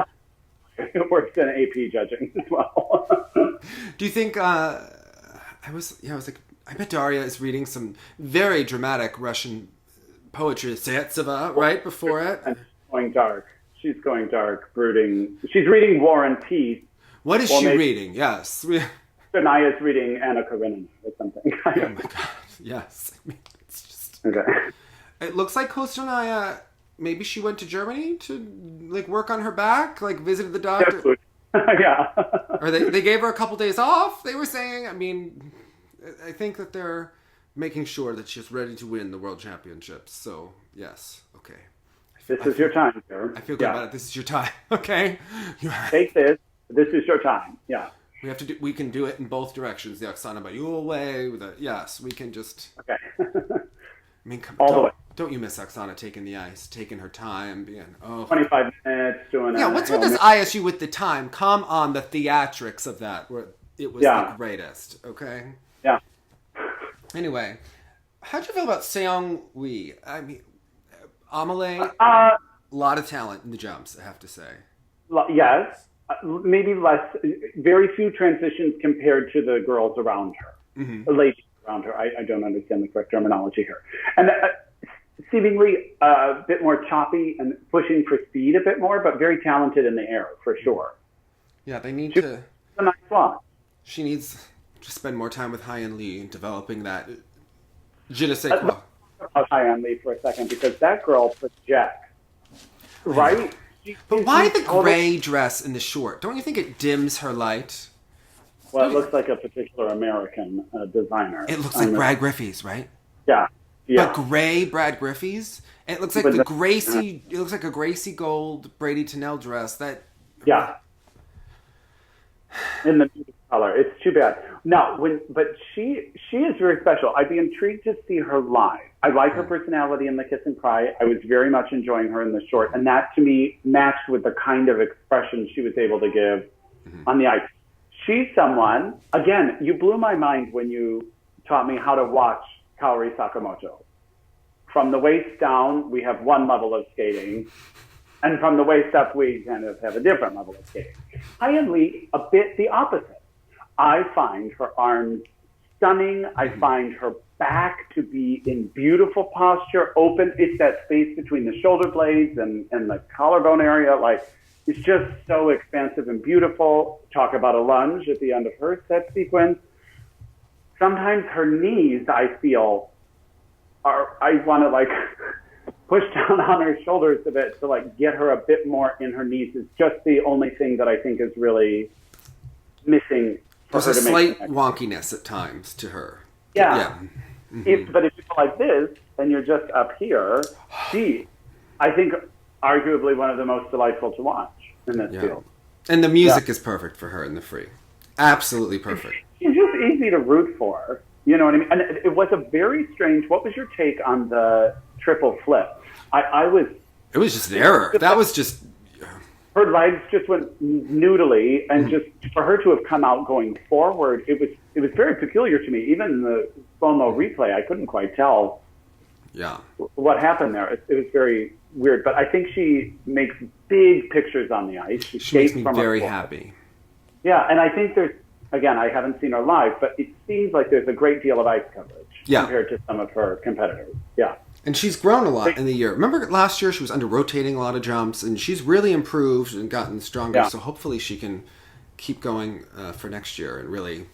It works in AP judging as well. Do you think, I bet Daria is reading some very dramatic Russian poetry, Zaitseva, right before it. And she's going dark, brooding. She's reading War and Peace. What is she reading? Yes. Shania's reading Anna Karenina or something. Oh my God. Yes. I mean, it's just... Okay. It looks like Kostanaya, maybe she went to Germany to like work on her back, like visited the doctor. Yeah. Or they gave her a couple days off, they were saying. I mean, I think that they're making sure that she's ready to win the World Championships. So, yes. Okay. This is your time, sir. I feel good about it. This is your time. Okay? Take this. This is your time. Yeah. We can do it in both directions. The Oksana Bayul way. Yes, we can just... Okay. I mean, don't you miss Oksana taking the ice, taking her time, being... 25 minutes, doing it. Yeah, what's with this ISU with the time? Come on, the theatrics of that, where it was the greatest, okay? Yeah. Anyway, how'd you feel about Seong Wee? I mean, Amelie, a lot of talent in the jumps, I have to say. Yes. Maybe less, very few transitions compared to the girls around her, the ladies around her. I don't understand the correct terminology here. And seemingly a bit more choppy and pushing for speed a bit more, but very talented in the air, for sure. Yeah, they need to... a nice one. She needs to spend more time with Haein Lee developing that je ne sais quoi. About Haein Lee for a second, because that girl projects, right? But why the gray dress in the short? Don't you think it dims her light? Well, it looks like a particular American designer. It looks like Brad Griffiths, right? Yeah. But gray Brad Griffiths? And it looks like it looks like a Gracie Gold Brady Tennell dress that... Yeah. In the color. It's too bad. Now, but she is very special. I'd be intrigued to see her live. I like her personality in the Kiss and Cry. I was very much enjoying her in the short. And that, to me, matched with the kind of expression she was able to give on the ice. She's someone, again, you blew my mind when you taught me how to watch Kaori Sakamoto. From the waist down, we have one level of skating. And from the waist up, we kind of have a different level of skating. Haein Lee, a bit the opposite. I find her arms stunning. I find her back to be in beautiful posture, open. It's that space between the shoulder blades and the collarbone area. Like, it's just so expansive and beautiful. Talk about a lunge at the end of her set sequence. Sometimes her knees, I feel, I want to like push down on her shoulders a bit to like get her a bit more in her knees. It's just the only thing that I think is really missing. There's a slight wonkiness at times to her. Yeah. But if you go like this and you're just up here, I think arguably one of the most delightful to watch in this field. And the music is perfect for her in the free. Absolutely perfect. She's just easy to root for. You know what I mean? And it was a very strange... What was your take on the triple flip? It was just an error. That was just... Her legs just went noodly, and just for her to have come out going forward, it was very peculiar to me. Even in the slow-mo replay, I couldn't quite tell what happened there. It was very weird. But I think she makes big pictures on the ice. She makes me very happy. Yeah, and I think there's... Again, I haven't seen her live, but it seems like there's a great deal of ice coverage compared to some of her competitors. Yeah. And she's grown a lot in the year. Remember last year she was under-rotating a lot of jumps, and she's really improved and gotten stronger. Yeah. So hopefully she can keep going for next year and really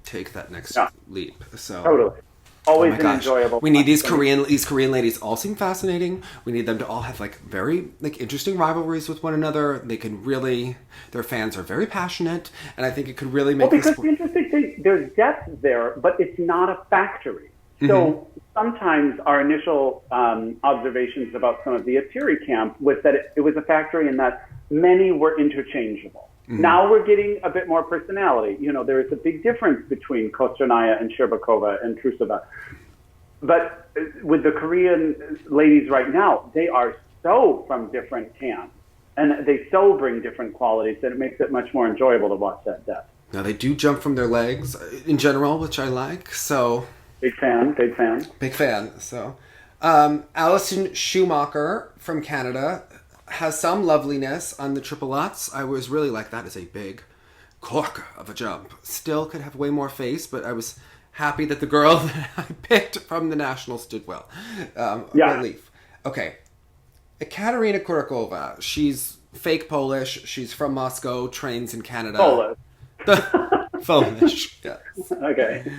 take that next leap. So totally. Always enjoyable. We need these Korean ladies all seem fascinating. We need them to all have like very like interesting rivalries with one another. They can really, their fans are very passionate, and I think it could really make. Well, because the interesting thing, there's depth there, but it's not a factory. So sometimes our initial observations about some of the Atiri camp was that it was a factory in that many were interchangeable. Now we're getting a bit more personality. You know, there is a big difference between Kosternaya and Sherbakova and Trusova. But with the Korean ladies right now, they are so from different camps, and they so bring different qualities that it makes it much more enjoyable to watch that depth. Now they do jump from their legs in general, which I like. So big fan. Big fan. So Alison Schumacher from Canada has some loveliness on the triple Lutz. I was really like, that is a big cork of a jump. Still could have way more face, but I was happy that the girl that I picked from the Nationals did well. Relief. Okay. Ekaterina Kurakova. She's fake Polish. She's from Moscow, trains in Canada. Polish. Yes. Okay.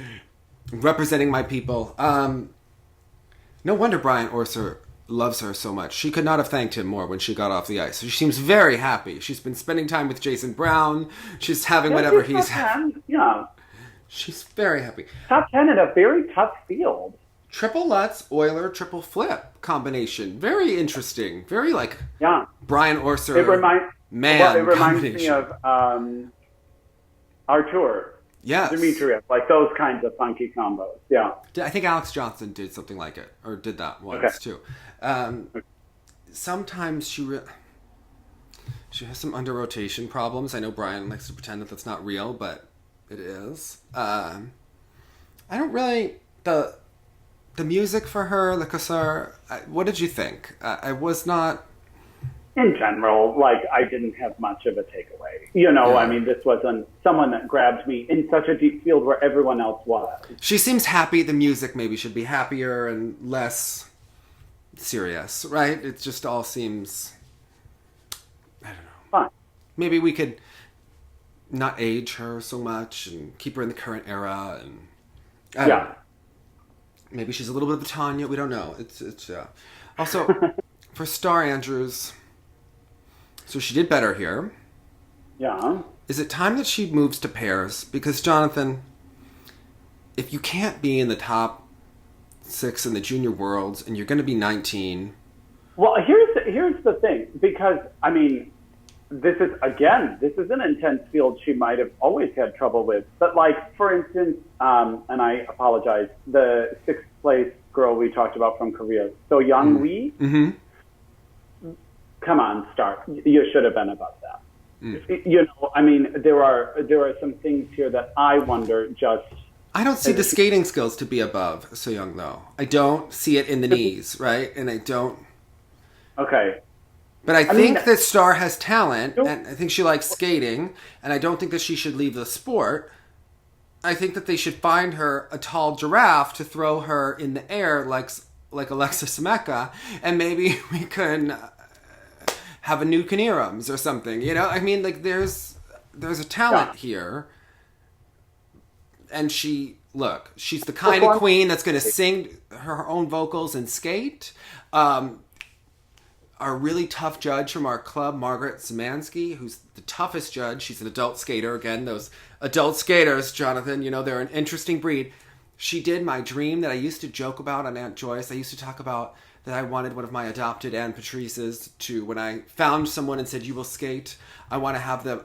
Representing my people. No wonder Brian Orser loves her so much. She could not have thanked him more when she got off the ice. She seems very happy. She's been spending time with Jason Brown. She's having whatever he's having. Yeah. She's very happy. Top 10 in a very tough field. Triple Lutz, Euler, triple flip combination. Very interesting. Very like Brian Orser. It reminds me of Artur. Yes. Dmitriev, like those kinds of funky combos. Yeah. I think Alex Johnson did something like it, or did that once too. Sometimes she has some under rotation problems. I know Brian likes to pretend that that's not real, but it is. I don't really the music for her, Le Casseur. What did you think? I was not. In general, like, I didn't have much of a takeaway. You know, I mean, this wasn't someone that grabbed me in such a deep field where everyone else was. She seems happy. The music maybe should be happier and less serious, right? It just all seems, I don't know. Fun. Maybe we could not age her so much and keep her in the current era. And I don't know. Maybe she's a little bit of a Tanya. We don't know. It's Also, for Star Andrews... So she did better here. Yeah. Is it time that she moves to pairs? Because, Jonathan, if you can't be in the top 6 in the junior worlds and you're going to be 19... Well, here's the thing. Because, I mean, this is an intense field she might have always had trouble with. But, like, for instance, and I apologize, the 6th place girl we talked about from Korea, So Young Lee, come on, Star. You should have been above that. You know, I mean, there are some things here that I wonder just... I don't see the skating skills to be above So Young, though. I don't see it in the knees, right? And I don't... Okay. But I think that Star has talent, and I think she likes skating, and I don't think that she should leave the sport. I think that they should find her a tall giraffe to throw her in the air like Alexis Mecca, and maybe we can have a new Canirums or something, you know? I mean, like, there's a talent here, and she's the kind of queen that's going to sing her own vocals and skate. Our really tough judge from our club, Margaret Szymanski, who's the toughest judge. She's an adult skater. Again, those adult skaters, Jonathan, you know, they're an interesting breed. She did my dream that I used to joke about on Aunt Joyce. I used to talk about that I wanted one of my adopted Aunt Patrices to, when I found someone and said, you will skate, I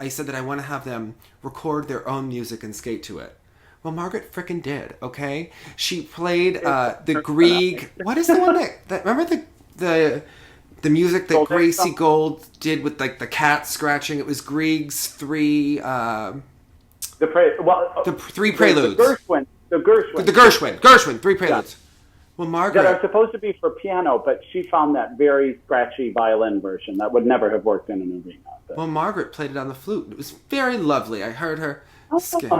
said that I want to have them record their own music and skate to it. Well, Margaret frickin' did, okay? She played the Grieg. What is the one that remember the music that Gracie Gold did with like the cat scratching? It was Grieg's three. The three preludes. The Gershwin. The Gershwin. Three preludes. Yeah. Well, Margaret. That are supposed to be for piano, but she found that very scratchy violin version that would never have worked in an arena. Well, Margaret played it on the flute. It was very lovely. I heard her skate.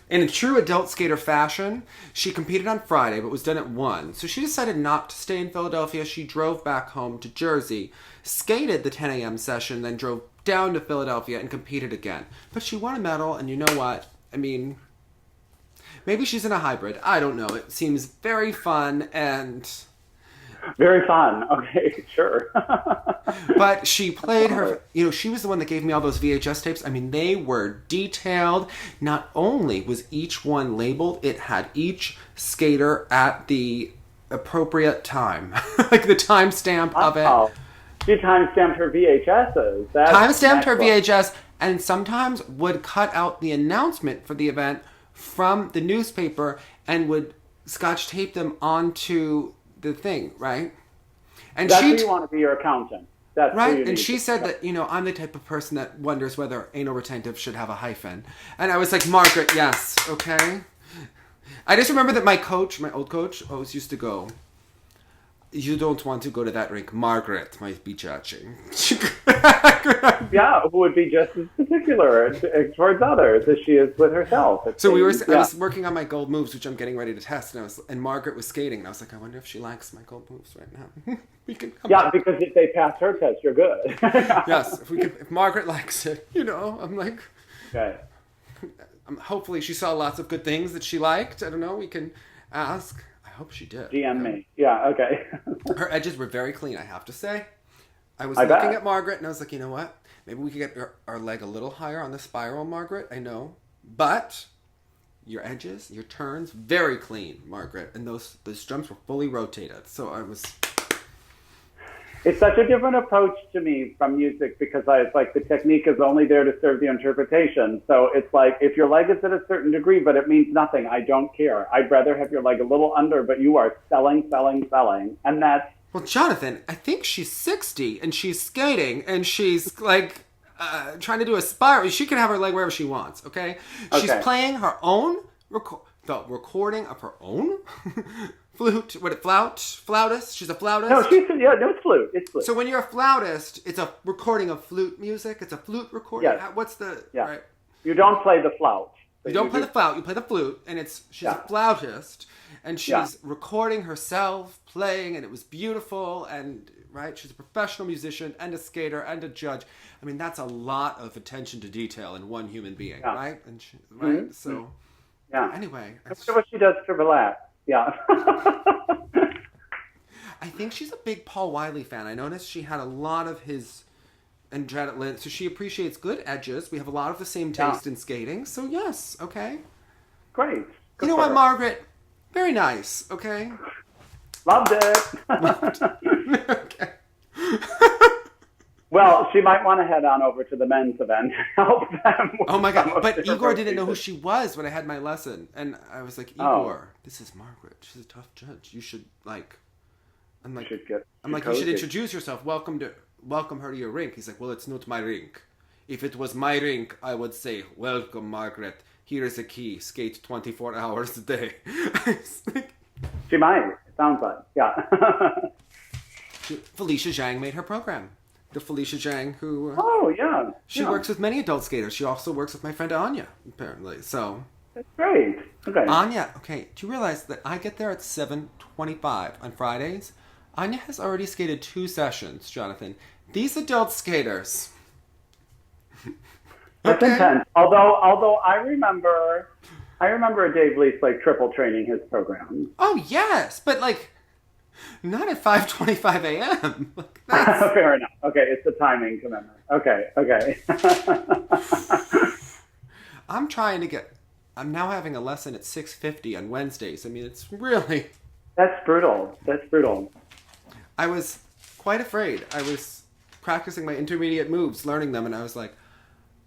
In a true adult skater fashion, she competed on Friday, but was done at 1. So she decided not to stay in Philadelphia. She drove back home to Jersey, skated the 10 a.m. session, then drove down to Philadelphia and competed again. But she won a medal, and you know what? I mean, maybe she's in a hybrid. I don't know. It seems very fun and... Very fun. Okay, sure. But she played her, you know, she was the one that gave me all those VHS tapes. I mean, they were detailed. Not only was each one labeled, it had each skater at the appropriate time. Like the timestamp of it. She timestamped her VHSs. Timestamped her VHS, and sometimes would cut out the announcement for the event from the newspaper and would scotch tape them onto the thing, right? And that's who you want to be your accountant. That's right. And she said that, you know, I'm the type of person that wonders whether anal retentive should have a hyphen. And I was like, Margaret, yes, okay. I just remember that my old coach, always used to go, you don't want to go to that rink. Margaret might be judging. Yeah, who would be just as particular towards others as she is with herself. So I was working on my gold moves, which I'm getting ready to test, and Margaret was skating, and I was like, I wonder if she likes my gold moves right now. Because if they pass her test, you're good. Yes, if Margaret likes it, you know, I'm like, okay. Hopefully she saw lots of good things that she liked. I don't know. We can ask. I hope she did. GM me. Yeah. Okay. Her edges were very clean, I have to say. I was looking at Margaret, and I was like, you know what? Maybe we could get our leg a little higher on the spiral, Margaret. I know. But your edges, your turns, very clean, Margaret. And those jumps were fully rotated. So I was... It's such a different approach to me from music because it's like the technique is only there to serve the interpretation. So it's like if your leg is at a certain degree, but it means nothing, I don't care. I'd rather have your leg a little under, but you are selling. And that's... Well, Jonathan, I think she's 60 and she's skating and she's like trying to do a spiral. She can have her leg wherever she wants, okay? She's playing her own the recording of her own flute. Flautist? She's a flautist? No, it's flute. It's flute. So when you're a flautist, it's a recording of flute music. It's a flute recording. Yes. What's the... Yeah. Right? You don't play the flout. You don't play the flout. You play the flute. And she's a flautist. And she's recording herself playing. And it was beautiful. And, right, she's a professional musician and a skater and a judge. I mean, that's a lot of attention to detail in one human being, right? And right? Mm-hmm. So, anyway. I wonder what she does to relax. Yeah. I think she's a big Paul Wiley fan. I noticed she had a lot of his and Janet Lynn, so she appreciates good edges. We have a lot of the same taste in skating, so yes, okay. Great. You know what, Margaret? Very nice, okay? Loved it. Okay. Well, she might want to head on over to the men's event and help them. Oh my God. But Igor didn't know who she was when I had my lesson. And I was like, Igor, this is Margaret. She's a tough judge. You should you should introduce yourself. Welcome her to your rink. He's like, well, it's not my rink. If it was my rink, I would say, welcome, Margaret. Here is a key. Skate 24 hours a day. She might. It sounds like. Yeah. Felicia Zhang made her program. The Felicia Zhang who... She works with many adult skaters. She also works with my friend Anya, apparently. So... That's great. Okay. Anya, okay, do you realize that I get there at 7:25 on Fridays? Anya has already skated 2 sessions, Jonathan. These adult skaters... That's intense. Although I remember Dave Lease triple training his program. Oh, yes, but not at 5:25 a.m. Fair enough. Okay, it's a timing commitment. Okay. I'm now having a lesson at 6:50 on Wednesdays. I mean, it's really... That's brutal. I was quite afraid. I was practicing my intermediate moves, learning them, and I was like,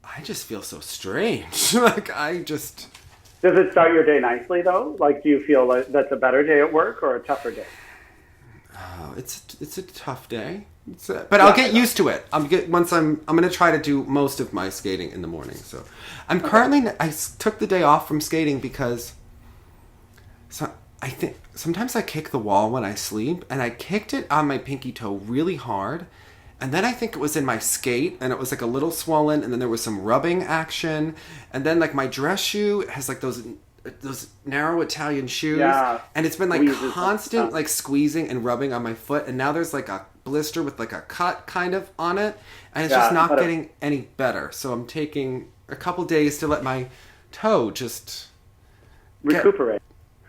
I just feel so strange. Does it start your day nicely, though? Do you feel like that's a better day at work or a tougher day? Oh, it's a tough day. But I'll get used to it. I'm going to try to do most of my skating in the morning. So I'm currently... I took the day off from skating because... I think sometimes I kick the wall when I sleep, and I kicked it on my pinky toe really hard, and then I think it was in my skate, and it was a little swollen, and then there was some rubbing action, and then my dress shoe has those narrow Italian shoes, and it's been constant squeezing and rubbing on my foot, and now there's a blister with a cut kind of on it, and it's just not getting any better. So I'm taking a couple days to let my toe just recuperate.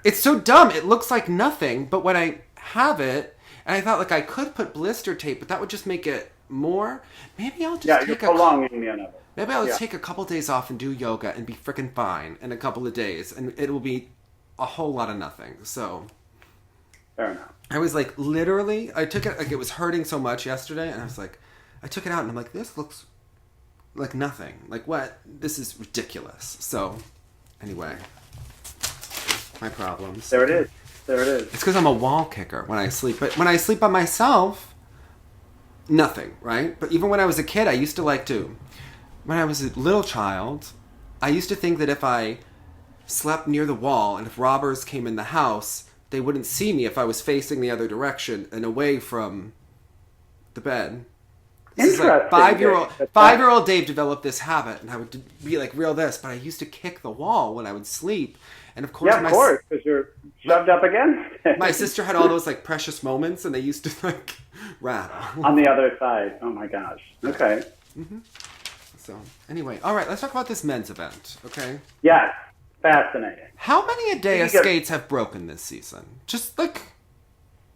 It's so dumb. It looks like nothing, but when I have it, and I thought I could put blister tape, but that would just make it more. Maybe I'll just you're prolonging the end of it. Maybe I'll take a couple days off and do yoga and be freaking fine in a couple of days, and it will be a whole lot of nothing. So, fair enough. I was literally, I took it, it was hurting so much yesterday, and I was I took it out, and I'm this looks like nothing. What? This is ridiculous. So, anyway, my problems. There it is. It's because I'm a wall kicker when I sleep. But when I sleep by myself, nothing, right? But even when I was a kid, I used to when I was a little child, I used to think that if I slept near the wall and if robbers came in the house, they wouldn't see me if I was facing the other direction and away from the bed. Interesting. Five-year-old Dave developed this habit, and I would be real this, but I used to kick the wall when I would sleep. And of course, because you're shoved up against it. My sister had all those precious moments, and they used to rattle on the other side. Oh my gosh. Okay. Mm-hmm. So anyway, all right. Let's talk about this men's event. Okay. Yes. Fascinating. How many Adea skates have broken this season? Just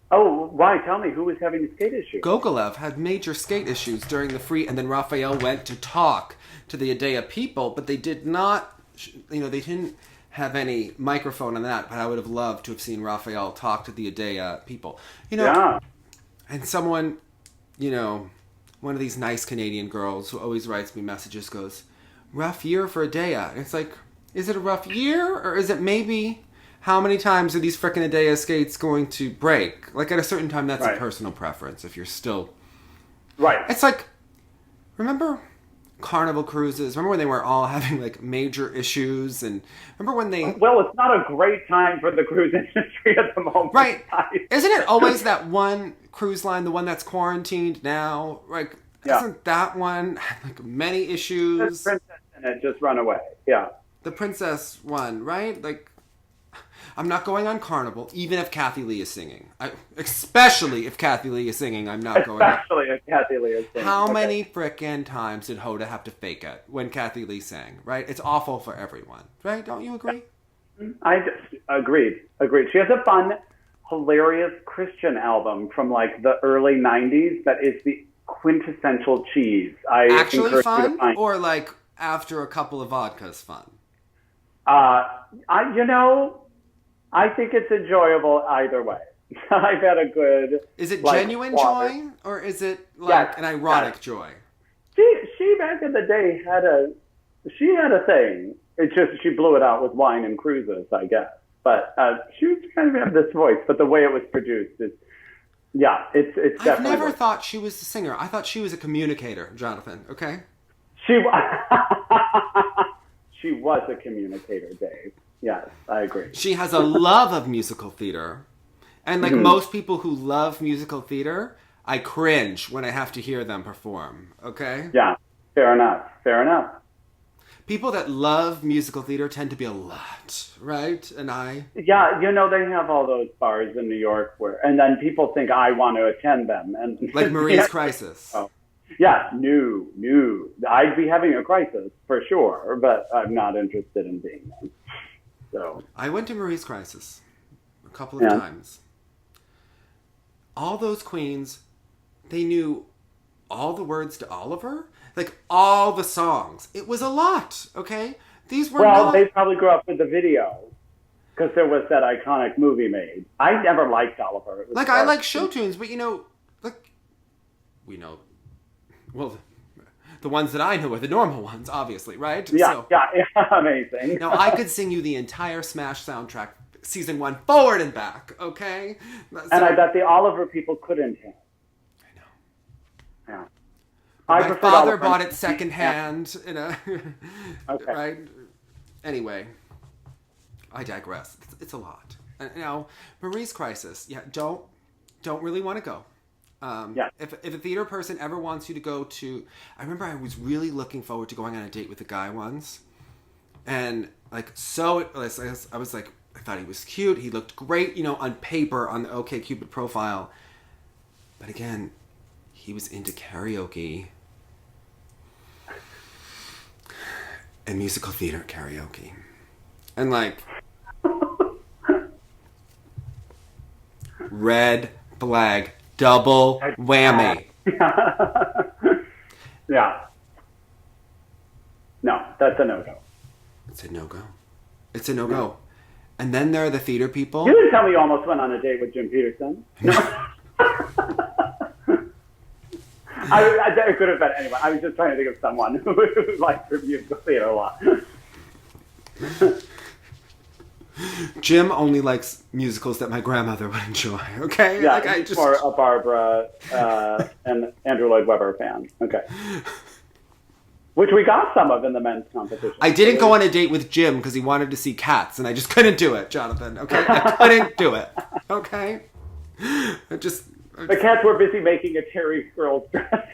Oh, why? Tell me, who was having skate issues? Gogolev had major skate issues during the free, and then Raphael went to talk to the Adea people, but they did not. They didn't have any microphone on that, but I would have loved to have seen Raphael talk to the Adea people. And someone, one of these nice Canadian girls who always writes me messages goes, rough year for Adea. And it's is it a rough year, or is it maybe how many times are these frickin' Adea skates going to break? At a certain time, that's a personal preference if you're still... Right. It's remember... Carnival cruises. Remember when they were all having major issues, and remember when they... Well, it's not a great time for the cruise industry at the moment. Right. Isn't it always that one cruise line, the one that's quarantined now? Isn't that one many issues? The princess in it just run away. Yeah. The princess one, right? I'm not going on Carnival, even if Kathy Lee is singing. Especially if Kathy Lee is singing, I'm not going. Especially if Kathy Lee is singing. How many frickin' times did Hoda have to fake it when Kathy Lee sang, right? It's awful for everyone, right? Don't you agree? Agreed. She has a fun, hilarious Christian album from the early 90s that is the quintessential cheese. I Actually encourage you fun? to find. Or like after a couple of vodkas fun? I think it's enjoyable either way. I've had a good. Is it like, genuine water. joy, or is it like an ironic joy? She back in the day had a thing. It's just she blew it out with wine and cruises, I guess. But she was kind of had this voice, but the way it was produced is, it's definitely. I've never thought she was a singer. I thought she was a communicator, Jonathan. Okay. She was a communicator, Dave. Yes, I agree. She has a love of musical theater. And like most people who love musical theater, I cringe when I have to hear them perform, okay? Yeah, fair enough. People that love musical theater tend to be a lot, right? And I... Yeah, they have all those bars in New York and then people think I want to attend them. And like Marie's Crisis. Oh. Yeah, no. I'd be having a crisis for sure, but I'm not interested in being there. So I went to Marie's Crisis a couple of times. All those queens, they knew all the words to Oliver, like all the songs. It was a lot, okay? These were they probably grew up with the video because there was that iconic movie made. I never liked Oliver. It was like I like show tunes, but we know. Well, the ones that I know are the normal ones, obviously, right? Yeah, amazing. Now, I could sing you the entire Smash soundtrack, season 1, forward and back, okay? And I bet the Oliver people couldn't have. I know. Yeah. My father bought it secondhand, Okay. Right? Anyway, I digress. It's a lot. And, Marie's Crisis, don't really want to go. If a theater person ever wants you to go to... I remember I was really looking forward to going on a date with a guy once. And, I was like, I thought he was cute. He looked great, on paper, on the OkCupid profile. But again, he was into karaoke. And musical theater karaoke. And, red flag... double whammy. Yeah. No, that's a no-go. It's a no-go. It's a no-go. And then there are the theater people. You didn't tell me you almost went on a date with Jim Peterson. No. I could have been anyone. I was just trying to think of someone who liked musical theater a lot. Jim only likes musicals that my grandmother would enjoy, okay? Yeah, he's more a Barbara and Andrew Lloyd Webber fan. Okay. Which we got some of in the men's competition. I didn't go on a date with Jim because he wanted to see Cats, and I just couldn't do it, Jonathan, okay? I couldn't do it, okay? The Cats were busy making a Terry girl's dress.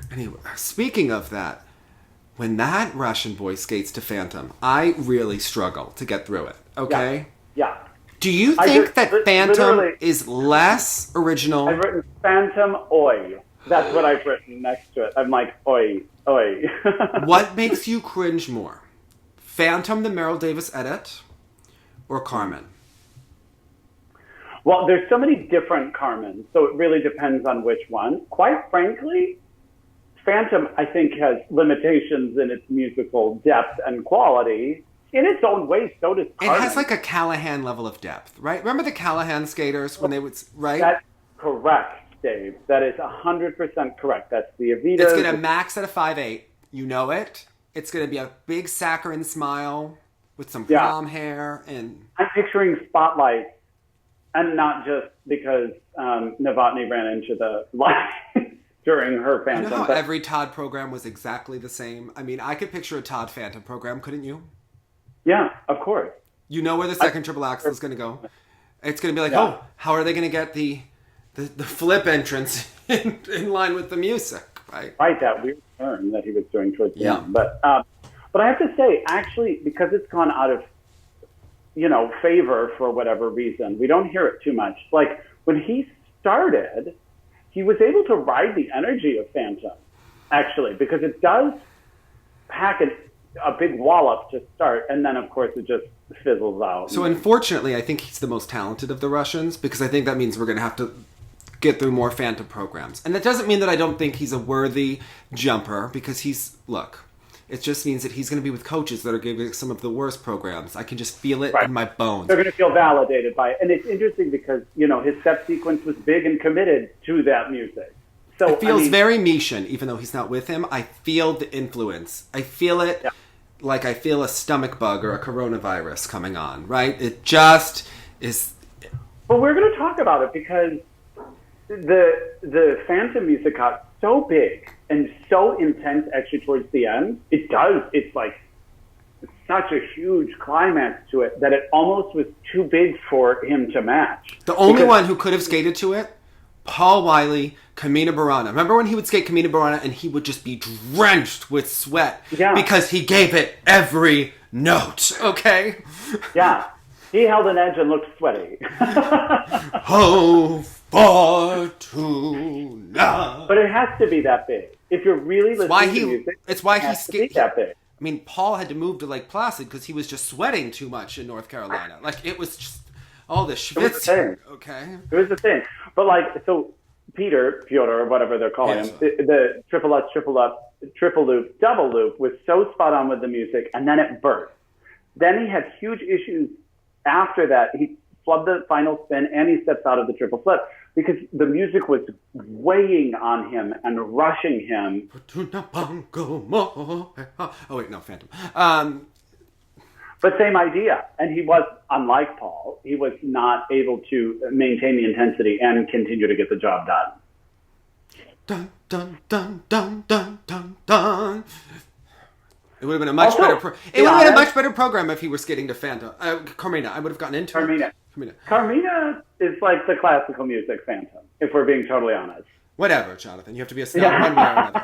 Anyway, speaking of that, when that Russian boy skates to Phantom, I really struggle to get through it, okay? Yeah. Do you think that Phantom is less original? I've written Phantom Oi. That's what I've written next to it. I'm like, oi, oi. What makes you cringe more? Phantom, the Meryl Davis edit, or Carmen? Well, there's so many different Carmens, so it really depends on which one. Quite frankly, Phantom, I think, has limitations in its musical depth and quality. In its own way, so does Carmen. It has like a Callahan level of depth, right? Remember the Callahan skaters when they would, right? That's correct, Dave. That is 100% correct. That's the Evita. It's going to max at a 5'8". You know it. It's going to be a big saccharine smile with some prom hair. And I'm picturing Spotlight, and not just because Novotny ran into the light during her Phantom. You know how every Todd program was exactly the same? I mean, I could picture a Todd Phantom program, couldn't you? Yeah, of course. You know where the second triple axel is going to go. It's going to be like, oh, how are they going to get the flip entrance in line with the music, right? Right, that weird turn that he was doing towards the end. But I have to say, actually, because it's gone out of, favor for whatever reason, we don't hear it too much. Like, when he started, he was able to ride the energy of Phantom, actually, because it does pack a big wallop to start, and then, of course, it just fizzles out. So, unfortunately, I think he's the most talented of the Russians, because I think that means we're going to have to get through more Phantom programs. And that doesn't mean that I don't think he's a worthy jumper, because it just means that he's going to be with coaches that are giving some of the worst programs. I can just feel it in my bones. They're going to feel validated by it. And it's interesting because, his step sequence was big and committed to that music. So it feels very Mishan, even though he's not with him. I feel the influence. I feel it like I feel a stomach bug or a coronavirus coming on, right? It just is... But we're going to talk about it because the Phantom music got so big and so intense actually towards the end. It's like such a huge climax to it that it almost was too big for him to match. The only one who could have skated to it, Paul Wiley, Kamina Barana. Remember when he would skate Kamina Barana and he would just be drenched with sweat because he gave it every note, okay? Yeah. He held an edge and looked sweaty. Oh, Fortuna. But it has to be that big. If you're really listening to music, it's why he skated that big. I mean, Paul had to move to Lake Placid because he was just sweating too much in North Carolina. Like, it was just all the schwitz. Okay. It was the thing. But, so Fyodor, or whatever they're calling him, the triple up, triple loop, double loop was so spot on with the music, and then it burst. Then he had huge issues after that. He flubbed the final spin, and he steps out of the triple flip because the music was weighing on him and rushing him. Oh, wait, no, Phantom. But same idea. And he was, unlike Paul, he was not able to maintain the intensity and continue to get the job done. Dun, dun, dun, dun, dun, dun, dun. It would have been a much better. It would have been a much better program if he were skating to Phantom. Carmina, I would have gotten into Carmina. Carmina is like the classical music Phantom, if we're being totally honest. Whatever, Jonathan. You have to be a snob one way or another.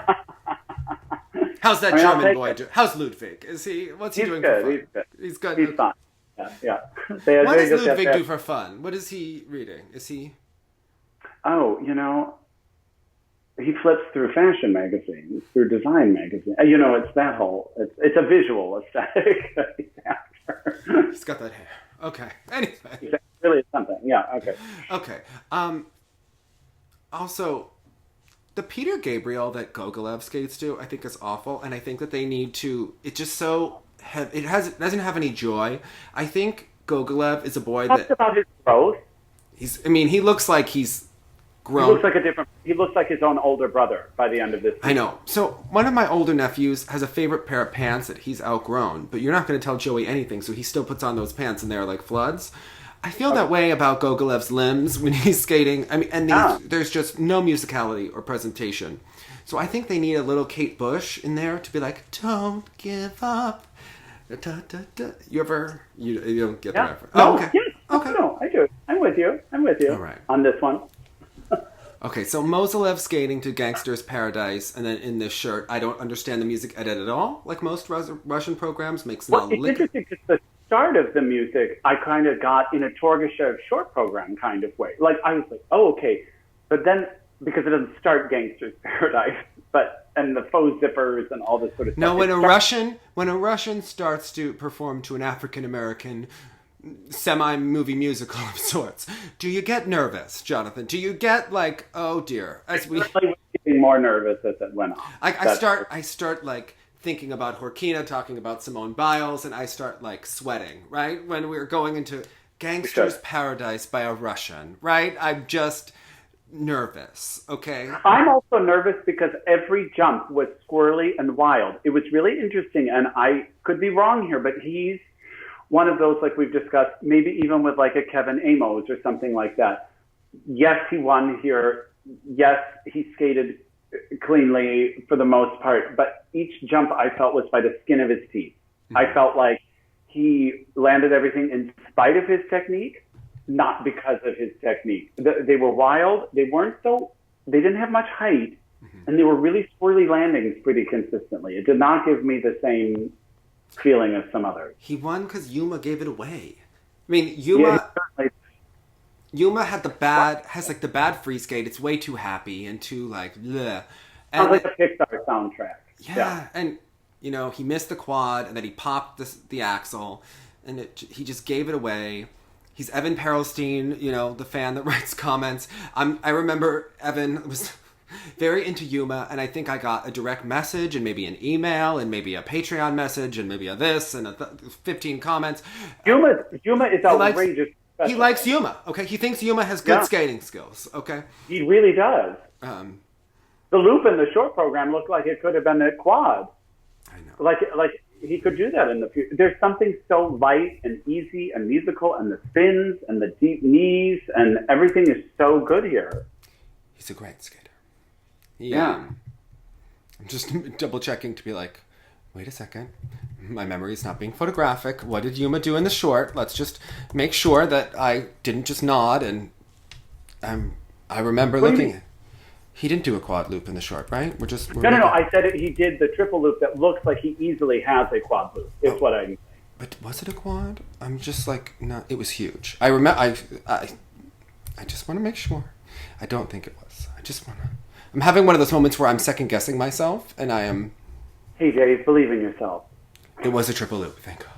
How's that German boy doing? How's Ludwig? What's he doing for fun? He's good. He's fine. Yeah. What does Ludwig do for fun? What is he reading? Is he? Oh, he flips through fashion magazines, through design magazines. It's that whole, it's a visual aesthetic. He's got that hair. Okay. Anyway. It really is something. Yeah, okay. Okay. Also, the Peter Gabriel that Gogolev skates to, I think is awful, and I think that they need to, it doesn't have any joy. I think Gogolev is a boy that... about his growth. He looks like he's grown. He looks like his own older brother by the end of this season. I know. So one of my older nephews has a favorite pair of pants that he's outgrown, but you're not going to tell Joey anything, so he still puts on those pants and they're like floods. I feel that way about Gogolev's limbs when he's skating. There's just no musicality or presentation. So I think they need a little Kate Bush in there to be like, don't give up. Da, da, da. You don't get the reference. No, okay. Yes. Okay. No, I do. I'm with you. All right. On this one. Okay, so Mozilev skating to Gangster's Paradise, and then in this shirt, I don't understand the music edit at all, like most Russian programs. Makes no It's interesting because the start of the music, I kind of got in a Torgashev short program kind of way. Like, I was like, oh, okay. But then, because it doesn't start Gangster's Paradise, and the faux zippers and all this sort of stuff. No, when a Russian starts to perform to an African-American semi-movie musical of sorts, do you get nervous, Jonathan? Do you get like, oh dear? I was getting more nervous as it went on. I start like thinking about Horkina talking about Simone Biles, and I start like sweating, right? When we're going into Gangster's Paradise by a Russian, right? I'm just nervous, okay? I'm also nervous because every jump was squirrely and wild. It was really interesting, and I could be wrong here, but he's one of those, like we've discussed, maybe even with like a Kevin Amos or something like that. Yes, he won here. Yes, he skated cleanly for the most part, but each jump I felt was by the skin of his teeth. Mm-hmm. I felt like he landed everything in spite of his technique, not because of his technique. They were wild. They didn't have much height, and they were really swirly landings pretty consistently. It did not give me the same feeling as some others. He won because Yuma gave it away. I mean, Yuma had the bad free skate. It's way too happy and too like bleh. Sounds like a Pixar soundtrack. Yeah, and he missed the quad and then he popped the axle, and he just gave it away. He's Evan Perelstein, you know, the fan that writes comments. I remember Evan was very into Yuma, and I think I got a direct message and maybe an email and maybe a Patreon message and maybe a this and 15 comments. Yuma is outrageous. He likes Yuma, okay? He thinks Yuma has good skating skills, okay? He really does. The loop in the short program looked like it could have been a quad. I know. Like he could do that in the future. There's something so light and easy and musical, and the spins and the deep knees and everything is so good here. He's a great skater. Yeah. I'm just double checking to be like, wait a second. My memory is not being photographic. What did Yuma do in the short? Let's just make sure that I didn't just nod. And I remember looking. He didn't do a quad loop in the short, right? No. I said he did the triple loop that looks like he easily has a quad loop. Is what I'm saying. But was it a quad? I'm just like, no. It was huge. I remember. I just want to make sure. I don't think it was. I just want to. I'm having one of those moments where I'm second guessing myself, and I am. Hey, Dave, believe in yourself. It was a triple loop. Thank God.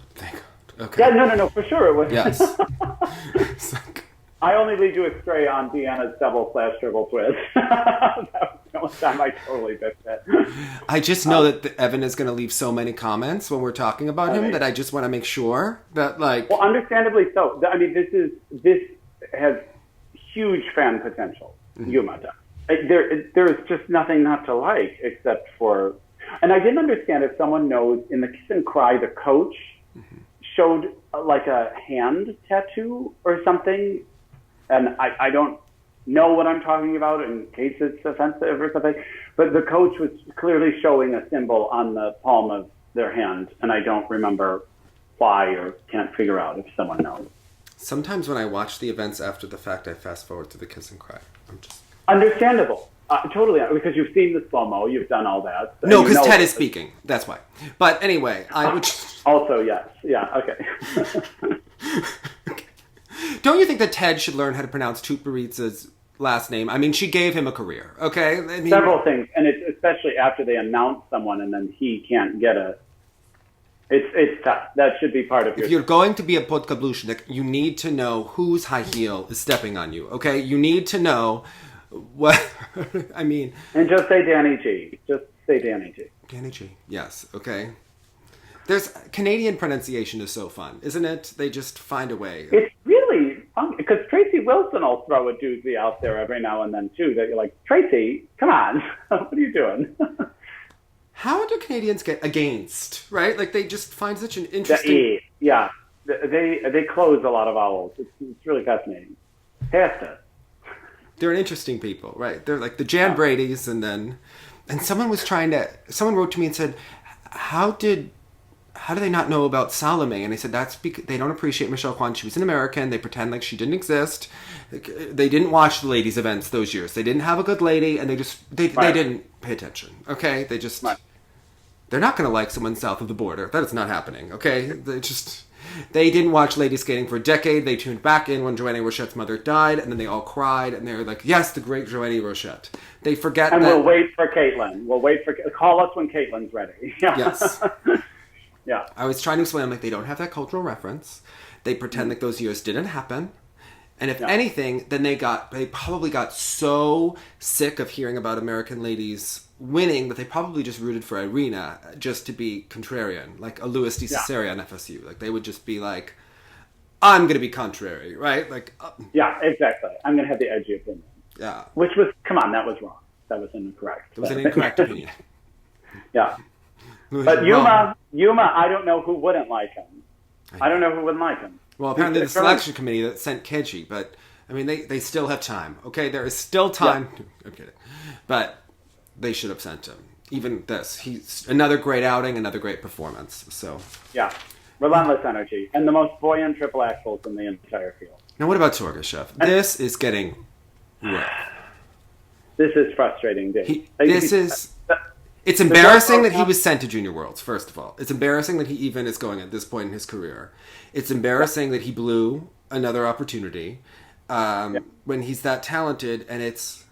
Okay. Yeah, no, for sure it was. Yes. I only lead you astray on Deanna's double/triple twist. That was the only time I totally missed it. I just know that Evan is going to leave so many comments when we're talking about him that I just want to make sure that, like... Well, understandably so. I mean, this has huge fan potential, Yuma does. There's just nothing not to like except for... And I didn't understand if someone knows, in the Kiss and Cry, the coach showed like a hand tattoo or something. And I don't know what I'm talking about in case it's offensive or something. But the coach was clearly showing a symbol on the palm of their hand. And I don't remember why or can't figure out if someone knows. Sometimes when I watch the events after the fact, I fast forward to the Kiss and Cry. I'm just... Understandable. Totally, because you've seen the slow-mo, you've done all that. No, because Ted is speaking. That's why. But anyway, I would... Also, yes. Yeah, okay. Don't you think that Ted should learn how to pronounce Tuperitsa's last name? I mean, she gave him a career, okay? I mean, several things, and it's especially after they announce someone and then he can't get a... It's tough. That should be part of your... If you're going to be a podkablushnik, you need to know whose high heel is stepping on you, okay? You need to know... What I mean, and just say Danny G. Just say Danny G. Danny G. Yes. Okay. There's Canadian pronunciation is so fun, isn't it? They just find a way. It's really fun because Tracy Wilson will throw a doozy out there every now and then too. That you're like, Tracy, come on, what are you doing? How do Canadians get against? Right? Like they just find such an interesting. The E. Yeah, they close a lot of vowels. It's really fascinating. Pasta. They're an interesting people, right? They're like the Jan Brady's, and someone wrote to me and said, how do they not know about Salome? And I said, that's because they don't appreciate Michelle Kwan. She was an American. They pretend like she didn't exist. They didn't watch the ladies' events those years. They didn't have a good lady, and they didn't pay attention. Okay, they're not going to like someone south of the border. That is not happening. Okay, They didn't watch lady skating for a decade. They tuned back in when Joanie Rochette's mother died, and then they all cried, and they were like, yes, the great Joanie Rochette. They forget and we'll wait for Caitlin. Call us when Caitlin's ready. Yes. Yeah. I was trying to explain, I'm like, they don't have that cultural reference. They pretend like those years didn't happen. And if anything, then they probably got so sick of hearing about American ladies winning that they probably just rooted for Irina just to be contrarian, like a Louis de Cesare on FSU. Like they would just be like, I'm going to be contrary, right? Like, yeah, exactly. I'm going to have the edgy opinion. Yeah. Which was, come on, that was wrong. That was incorrect. It was an incorrect opinion. Yeah. But Yuma, I don't know who wouldn't like him. I don't know who wouldn't like him. Well, apparently the selection committee that sent Keji, but I mean, they still have time. Okay, there is still time. Yeah. I'm kidding, but they should have sent him. Even this, he's another great outing, another great performance. So yeah, relentless energy and the most buoyant triple axels in the entire field. Now, what about Torgashev? This is getting rough. This is frustrating, Dave. It's embarrassing that he was sent to Junior Worlds, first of all. It's embarrassing that he even is going at this point in his career. It's embarrassing that he blew another opportunity when he's that talented, and it's...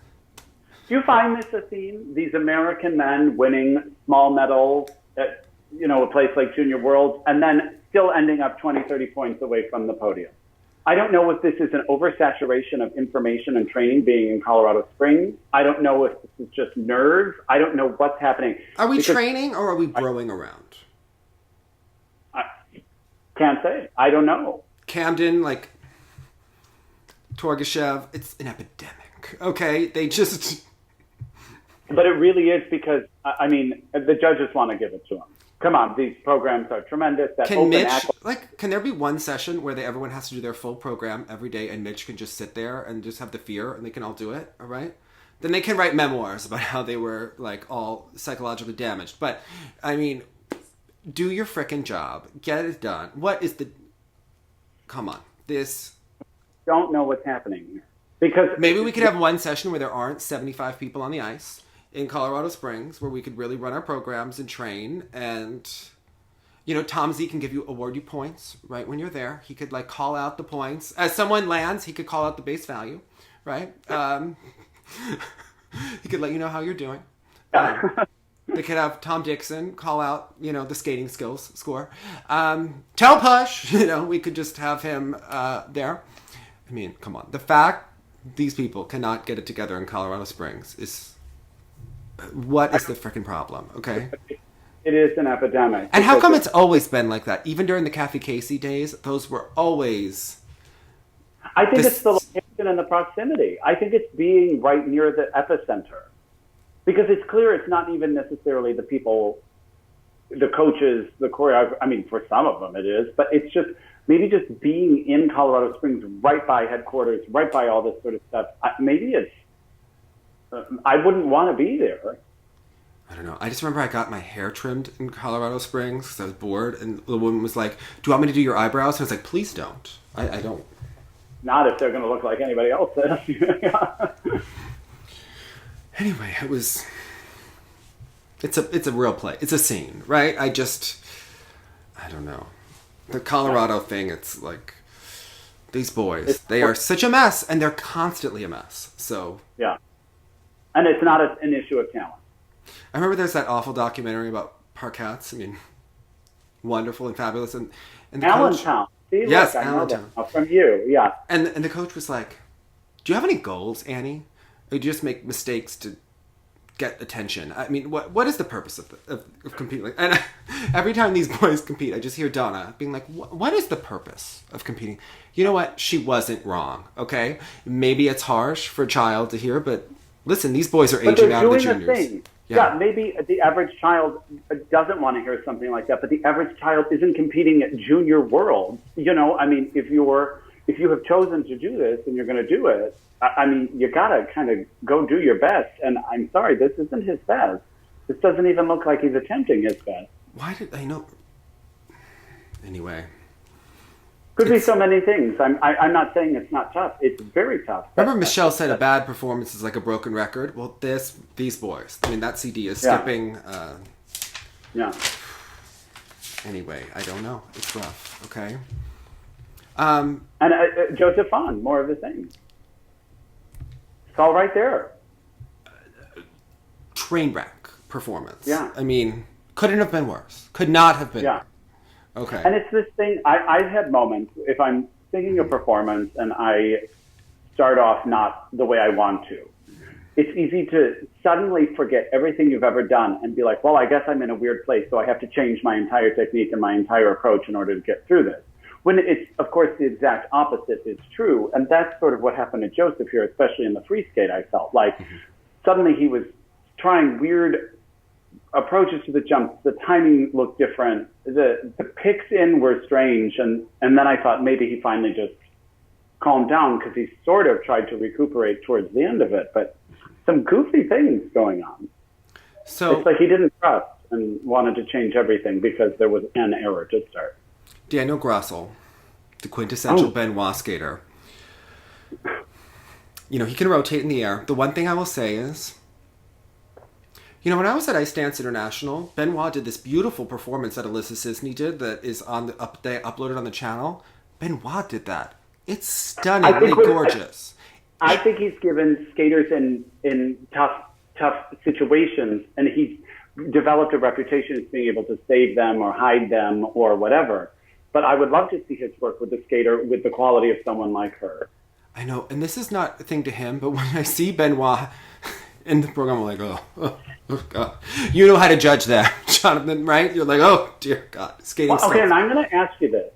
Do you find this a theme? These American men winning small medals at, a place like Junior Worlds, and then still ending up 20, 30 points away from the podium? I don't know if this is an oversaturation of information and training being in Colorado Springs. I don't know if this is just nerves. I don't know what's happening. Are we training or are we broing around? I can't say. I don't know. Camden, like Torgashev, it's an epidemic. Okay, they just. But it really is because I mean the judges want to give it to them. Come on, these programs are tremendous. That can Mitch, can there be one session where everyone has to do their full program every day and Mitch can just sit there and just have the fear and they can all do it, all right? Then they can write memoirs about how they were, like, all psychologically damaged. But, I mean, do your frickin' job. Get it done. What is the... Come on. This... Don't know what's happening here. Because... Maybe we could have one session where there aren't 75 people on the ice in Colorado Springs where we could really run our programs and train. And, you know, Tom Z can give you, award you points right when you're there. He could, like, call out the points. As someone lands, he could call out the base value, right? He could let you know how you're doing. They could have Tom Dixon call out, you know, the skating skills score. Tell Push, you know, we could just have him there. I mean, come on. The fact these people cannot get it together in Colorado Springs is... What is the freaking problem, okay? It is an epidemic. And how come it's always been like that? Even during the Kathy Casey days, those were always... I think it's the location and the proximity. I think it's being right near the epicenter. Because it's clear it's not even necessarily the people, the coaches, the choreographers. I mean, for some of them it is. But it's just maybe just being in Colorado Springs, right by headquarters, right by all this sort of stuff. Maybe it's... I wouldn't want to be there. I don't know. I just remember I got my hair trimmed in Colorado Springs because I was bored. And the woman was like, do you want me to do your eyebrows? And I was like, please don't. I don't. Not if they're going to look like anybody else's. Anyway, it's a real play. It's a scene, right? I don't know. The Colorado thing, it's like, these boys, they are such a mess, and they're constantly a mess. So... Yeah. And it's not an issue of talent. I remember there's that awful documentary about Parkettes. I mean, wonderful and fabulous. And the Allentown. See, yes, look, Allentown. From you, yeah. And the coach was like, do you have any goals, Annie? Or do you just make mistakes to get attention? I mean, what is the purpose of competing? And every time these boys compete, I just hear Donna being like, what is the purpose of competing? You know what? She wasn't wrong, okay? Maybe it's harsh for a child to hear, but... Listen, these boys are aging out of the juniors. Yeah, maybe the average child doesn't want to hear something like that, but the average child isn't competing at junior worlds. You know, I mean, if you have chosen to do this and you're going to do it, I mean, you got to kind of go do your best. And I'm sorry, this isn't his best. This doesn't even look like he's attempting his best. Why did I know? Anyway. Could be so many things. I'm not saying it's not tough. It's very tough. Remember Michelle said a bad performance is like a broken record? Well, these boys. I mean, that CD is skipping. Yeah. Anyway, I don't know. It's rough, okay? And Joseph Fon, more of the same. It's all right there. Train wreck performance. Yeah. I mean, couldn't have been worse. Could not have been. Yeah. Okay. And it's this thing, I've had moments, if I'm thinking a performance and I start off not the way I want to, it's easy to suddenly forget everything you've ever done and be like, well, I guess I'm in a weird place, so I have to change my entire technique and my entire approach in order to get through this. When it's, of course, the exact opposite is true. And that's sort of what happened to Joseph here, especially in the free skate, I felt. Like, suddenly he was trying weird approaches to the jumps, the timing looked different, the picks in were strange, and then I thought maybe he finally just calmed down because he sort of tried to recuperate towards the end of it, but some goofy things going on. So it's like he didn't trust and wanted to change everything because there was an error to start. Daniel Grossel, the quintessential Benoit skater, you know, he can rotate in the air. The one thing I will say is, you know, when I was at Ice Dance International, Benoit did this beautiful performance that Alyssa Sisney did that is on they uploaded on the channel. Benoit did that. It's stunningly gorgeous. I think he's given skaters in tough situations, and he's developed a reputation as being able to save them or hide them or whatever. but I would love to see his work with the skater with the quality of someone like her. I know, and this is not a thing to him, but when I see Benoit in the program, I'm like, oh God. You know how to judge that, Jonathan, right? You're like, oh, dear God. Skating okay, and I'm going to ask you this.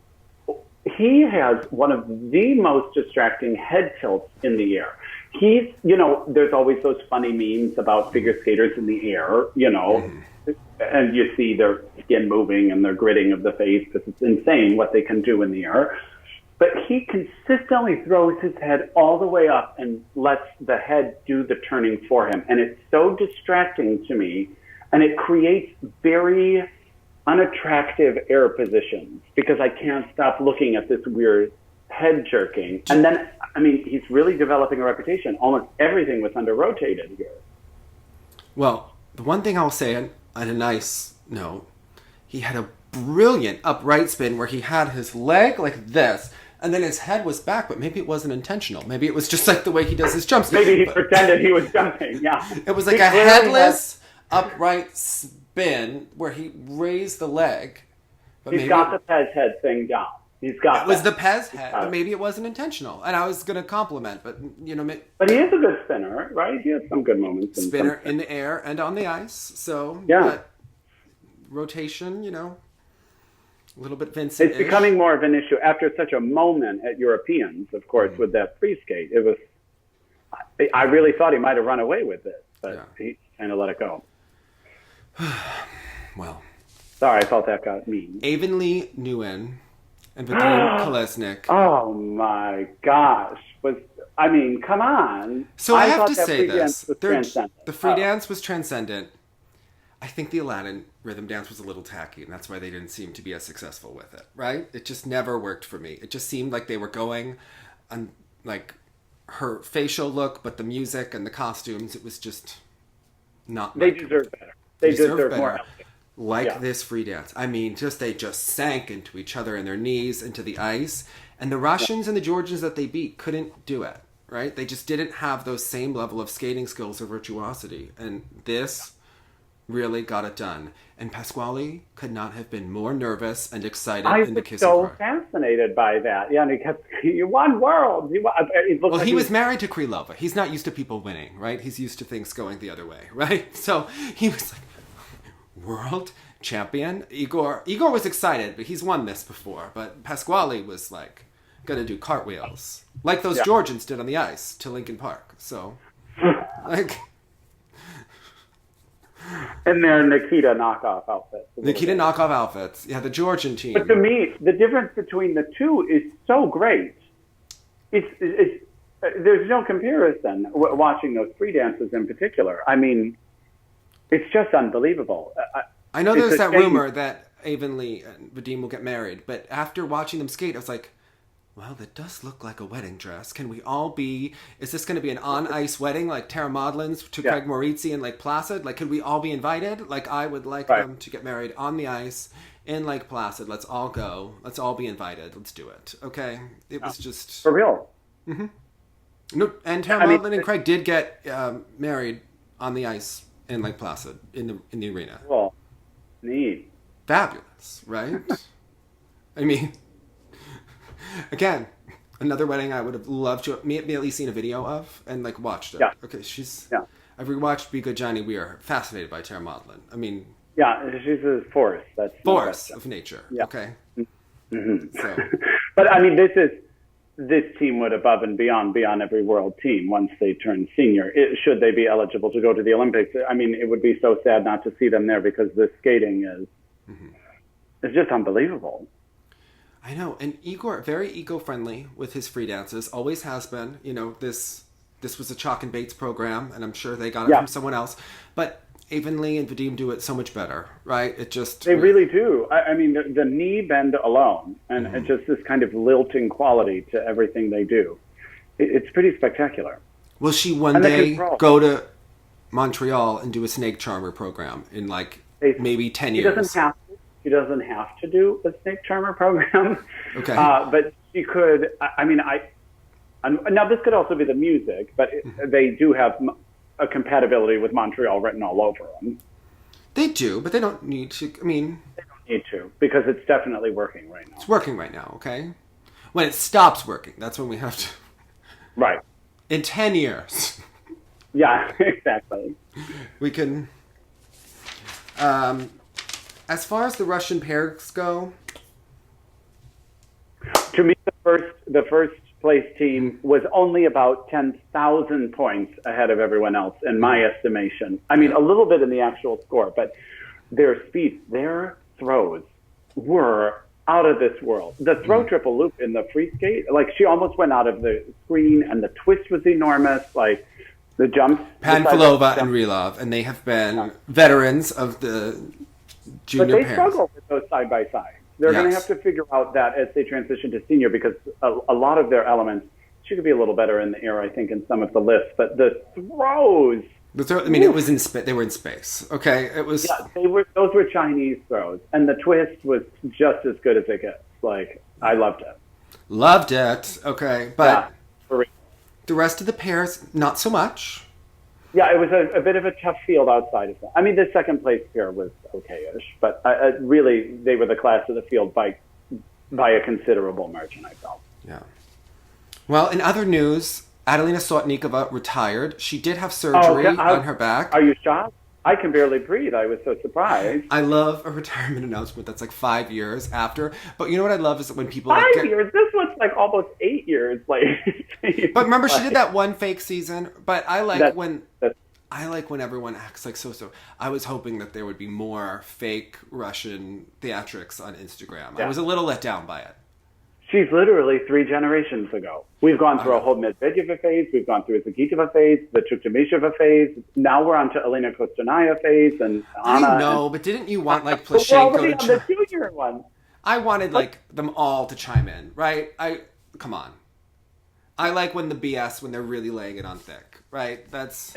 He has one of the most distracting head tilts in the air. He's, there's always those funny memes about figure skaters in the air, and you see their skin moving and their gritting of the face because it's insane what they can do in the air. But he consistently throws his head all the way up and lets the head do the turning for him. And it's so distracting to me, and it creates very unattractive air positions because I can't stop looking at this weird head jerking. And then, he's really developing a reputation. Almost everything was under-rotated here. Well, the one thing I'll say on a nice note, he had a brilliant upright spin where he had his leg like this, and then his head was back, but maybe it wasn't intentional. Maybe it was just like the way he does his jumps. Maybe he pretended he was jumping, yeah. It was like a headless, upright spin where he raised the leg. But he's got the Pez head thing down. He's got it was the Pez head, but maybe it wasn't intentional. And I was going to compliment, but, But he is a good spinner, right? He has some good moments. Spinner in the air and on the ice, so... Yeah. Rotation, a little bit Vincent. It's becoming more of an issue after such a moment at Europeans, of course, with that free skate. It was, I really thought he might have run away with it, but he kind of let it go. Well. Sorry, I thought that got mean. Avonley, Nguyen, and Vadym, Kolesnik. Oh my gosh. Come on. So I have to say this. The free dance was transcendent. I think the Aladdin rhythm dance was a little tacky, and that's why they didn't seem to be as successful with it, right? It just never worked for me. It just seemed like they were going on, her facial look, but the music and the costumes, it was just not... They deserve better. They deserve more. This free dance. They just sank into each other and their knees into the ice, and the Russians and the Georgians that they beat couldn't do it, right? They just didn't have those same level of skating skills or virtuosity, and this... really got it done. And Pasquale could not have been more nervous and excited in the kissing part. I was so fascinated by that. Yeah, and he kept, you won world. He was married to Krylova. He's not used to people winning, right? He's used to things going the other way, right? So he was like, world champion? Igor was excited, but he's won this before. But Pasquale was going to do cartwheels. Like those Georgians did on the ice to Lincoln Park. So, And their Nikita knockoff outfits. Yeah, the Georgian team. But to me, the difference between the two is so great. It's there's no comparison watching those free dances in particular. It's just unbelievable. I know there's that rumor that Avonley and Vadym will get married, but after watching them skate, I was like, well, that does look like a wedding dress. Can we all be... Is this going to be an on-ice wedding like Tara Maudlin's to Craig Morizzi and Lake Placid? Can we all be invited? I would like them to get married on the ice in Lake Placid. Let's all go. Let's all be invited. Let's do it. Okay? It was just... For real. Mm-hmm. No, and Tara Maudlin and Craig did get married on the ice in Lake Placid in the arena. Well, neat. Fabulous, right? Again, another wedding I would have loved to have at least seen a video of and watched it. Yeah. Okay, I've rewatched Be Good Johnny. We are fascinated by Tara Maudlin. Yeah, she's a force. That's force of nature. Yeah. Okay. Mm-hmm. So. But this team would above and beyond every world team once they turn senior. Should they be eligible to go to the Olympics? It would be so sad not to see them there because the skating is it's just unbelievable. I know, and Igor, very eco-friendly with his free dances, always has been. This was a Chalk and Bates program, and I'm sure they got it from someone else. But Avonley and Vadym do it so much better, right? They really do. The knee bend alone, and just this kind of lilting quality to everything they do. It's pretty spectacular. Will she one day go to Montreal and do a snake charmer program in maybe 10 years? She doesn't have to do a snake charmer program. Okay. But she could, now this could also be the music, but they do have a compatibility with Montreal written all over them. They do, but they don't need to. I mean, they don't need to because it's definitely working right now. It's working right now, okay? When it stops working, that's when we have to. Right. In 10 years. Yeah, exactly. We can. As far as the Russian pairs go, to me, the first place team was only about 10,000 points ahead of everyone else, in my estimation. I mean, a little bit in the actual score, but their speed, their throws were out of this world. The throw triple loop in the free skate, like she almost went out of the screen, and the twist was enormous. Like the jumps, Panfilova and Rylov, and they have been veterans of the junior but they pairs. struggle with those side by side. They're going to have to figure out that as they transition to senior, because a lot of their elements, she could be a little better in the air, I think, in some of the lifts, but the throws. I mean, it was in they were in space. Okay, it was. Yeah, those were Chinese throws, and the twist was just as good as it gets. Like, I loved it. Loved it. Okay, but yeah, the rest of the pairs, not so much. Yeah, it was a bit of a tough field outside of that. I mean, the second place pair was okay-ish, but really they were the class of the field by a considerable margin, I felt. Yeah. Well, in other news, Adelina Sotnikova retired. She did have surgery on her back. Are you shocked? I can barely breathe. I was so surprised. I love a retirement announcement that's like 5 years after. But you know what I love is when people 5 years? This was like almost 8 years. Like, but remember, she did that one fake season. But I like when everyone acts like so. I was hoping that there would be more fake Russian theatrics on Instagram. Yeah. I was a little let down by it. She's literally 3 generations ago. We've gone through a whole Medvedeva phase. We've gone through a Zagitova phase, the Chuktamisheva phase. Now we're on to Elena Kostanaya phase. And Anna. I know, but didn't you want like Plashenko to on the junior one? I wanted like them all to chime in, right? Come on. I like when the BS, when they're really laying it on thick, right? That's...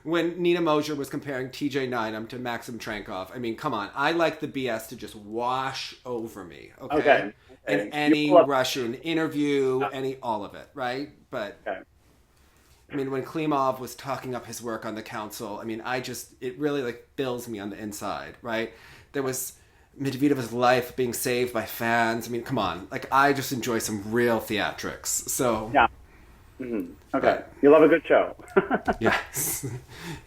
When Nina Mosier was comparing TJ Nynam to Maxim Trankov, I mean, come on. I like the BS to just wash over me, okay? In any Russian interview, all of it, right? But, I mean, when Klimov was talking up his work on the council, I mean, it really, like, fills me on the inside, right? There was Medvedeva's life being saved by fans. I mean, come on. Like, I just enjoy some real theatrics, so... Yeah. Mm-hmm. Okay. You love a good show. Yes.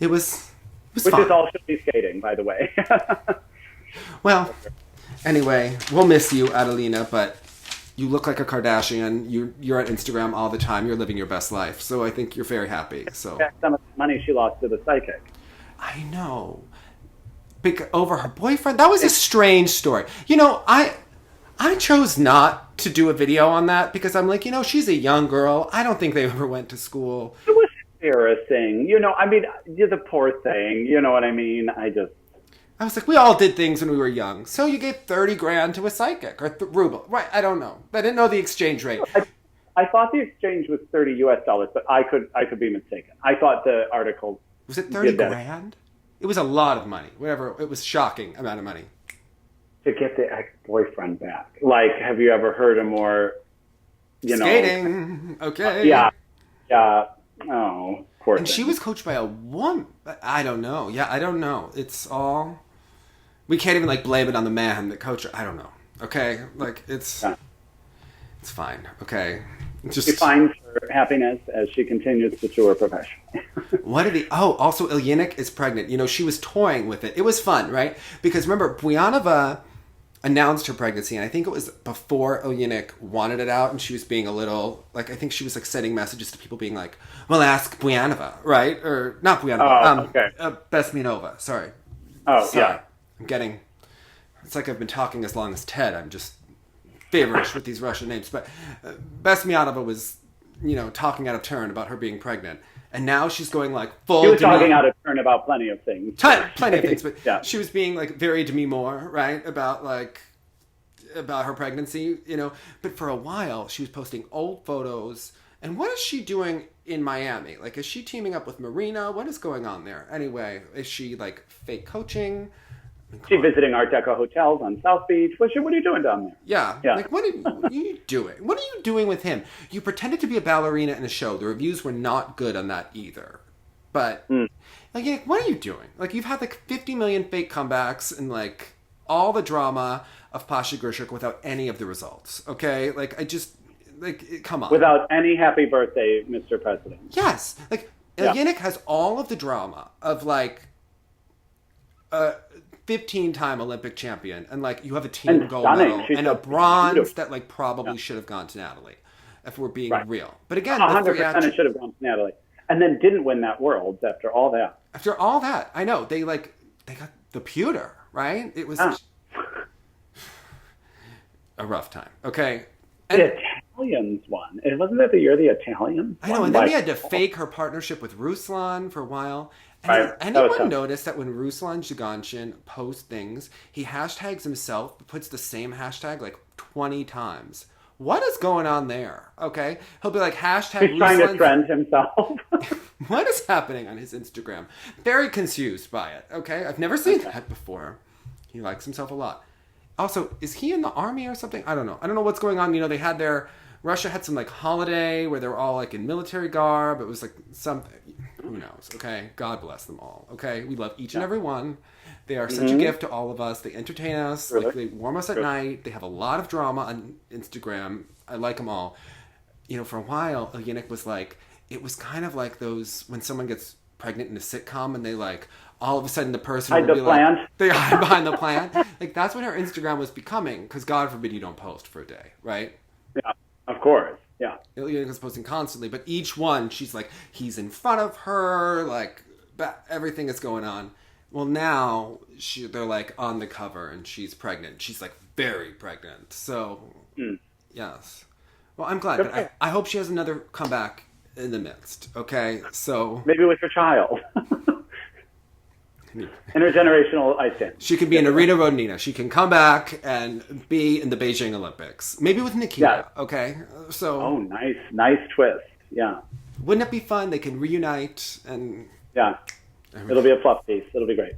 It was Which fun. is all should be skating, by the way. Well, anyway, we'll miss you, Adelina, but you look like a Kardashian. You're on Instagram all the time. You're living your best life. So I think you're very happy. So some of the money she lost to the psychic. I know. Over her boyfriend. That was a strange story. You know, I chose not to do a video on that because I'm like, she's a young girl. I don't think they ever went to school. It was embarrassing. I mean, you're the poor thing. You know what I mean? I was like, we all did things when we were young. So you gave 30 grand to a psychic or ruble. Right. I don't know. I didn't know the exchange rate. I thought the exchange was $30 US, but I could be mistaken. I thought the article... Was it 30 grand? It was a lot of money. Whatever. It was shocking amount of money. To get the ex-boyfriend back. Like, have you ever heard a more, Skating. Okay. Yeah. Oh, poor thing. And she was coached by a woman. I don't know. Yeah, I don't know. It's all... We can't even, blame it on the man that coached her. I don't know. Okay? It's fine. Okay? She finds her happiness as she continues to tour professionally. Also, Ilyinik is pregnant. She was toying with it. It was fun, right? Because remember, Buyanova announced her pregnancy, and I think it was before Ilyinik wanted it out, and she was being a little, I think she was, sending messages to people being like, well, ask Buyanova, right? Or, not Buyanova. Okay. Besminova, sorry. Oh, sorry. Yeah. I'm getting, it's like I've been talking as long as Ted. I'm just feverish with these Russian names. But Besmianova was, talking out of turn about her being pregnant. And now she's going full... She was talking out of turn about plenty of things. Plenty of things, but yeah. She was being very Demi Moore, right? About her pregnancy, But for a while, she was posting old photos. And what is she doing in Miami? Is she teaming up with Marina? What is going on there? Anyway, is she fake coaching? She's visiting Art Deco hotels on South Beach. What are you doing down there? Yeah. What are you doing? What are you doing with him? You pretended to be a ballerina in a show. The reviews were not good on that either. But like, what are you doing? Like, you've had like 50 million fake comebacks and like all the drama of Pasha Gershuk without any of the results. Okay, like I just like come on. Without any happy birthday, Mr. President. Yes, like Yannick has all of the drama of like a 15-time Olympic champion, and like you have a team And gold stunning. medal She's and so a bronze beautiful. that like probably should have gone to Natalie, if we're being real. But again, 100% it should have gone to Natalie, and then didn't win that Worlds after all that. After all that, I know they got the pewter, right? It was a rough time. Okay. And the Italians won. It wasn't that the year the Italians won? I know, and then we had to fake her partnership with Ruslan for a while. And did anyone notice that when Ruslan Jiganshin posts things, he hashtags himself, but puts the same hashtag like 20 times? What is going on there? Okay? He'll be like, hashtag He's trying to trend himself. What is happening on his Instagram? Very confused by it, okay? I've never seen that before. He likes himself a lot. Also, is he in the army or something? I don't know. I don't know what's going on. You know, they had Russia had some like holiday where they were all like in military garb. It was like something. Who knows? Okay? God bless them all. Okay? We love each and every one. They are such a gift to all of us. They entertain us. Really? Like they warm us at night. They have a lot of drama on Instagram. I like them all. You know, for a while, Yannick was like, it was kind of like those when someone gets pregnant in a sitcom and they like all of a sudden the person hide will the be plant. like they hide behind the plant. Like that's what her Instagram was becoming, because God forbid you don't post for a day, right? Yeah, of course. Yeah. Yannick was posting constantly, but each one she's like he's in front of her, like everything is going on. Well, now they're like on the cover and she's pregnant. She's like very pregnant. So yes. Well, I'm glad. But I hope she has another comeback in the midst. Okay, so maybe with her child. Intergenerational ice dance. She could be in Arena Rodnina. She can come back and be in the Beijing Olympics. Maybe with Nikita. Yeah. Okay, so. Oh, nice twist. Yeah. Wouldn't it be fun? They can reunite and. Yeah. It'll be a fluff piece. It'll be great.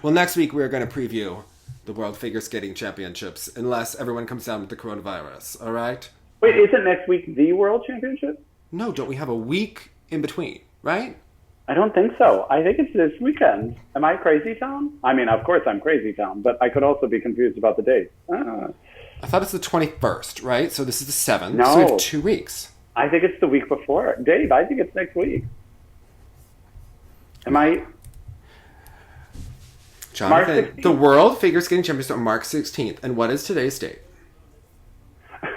Well, next week we're going to preview the World Figure Skating Championships, unless everyone comes down with the coronavirus. All right. Wait, isn't next week the World Championship? No, don't we have a week in between, right? I don't think so. I think it's this weekend. Am I crazy town? I mean, of course I'm crazy town, but I could also be confused about the date. I thought it's the 21st, right? So this is the 7th. No. So we have 2 weeks. I think it's the week before. Dave, I think it's next week. Am I... Jonathan, the World Figure Skating Championships on March 16th. And what is today's date?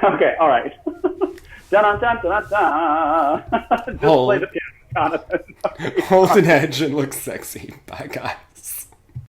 Okay, all right. Dun, dun, dun, dun, dun. Just play the piano, Jonathan. Hold an edge and look sexy. Bye, guys.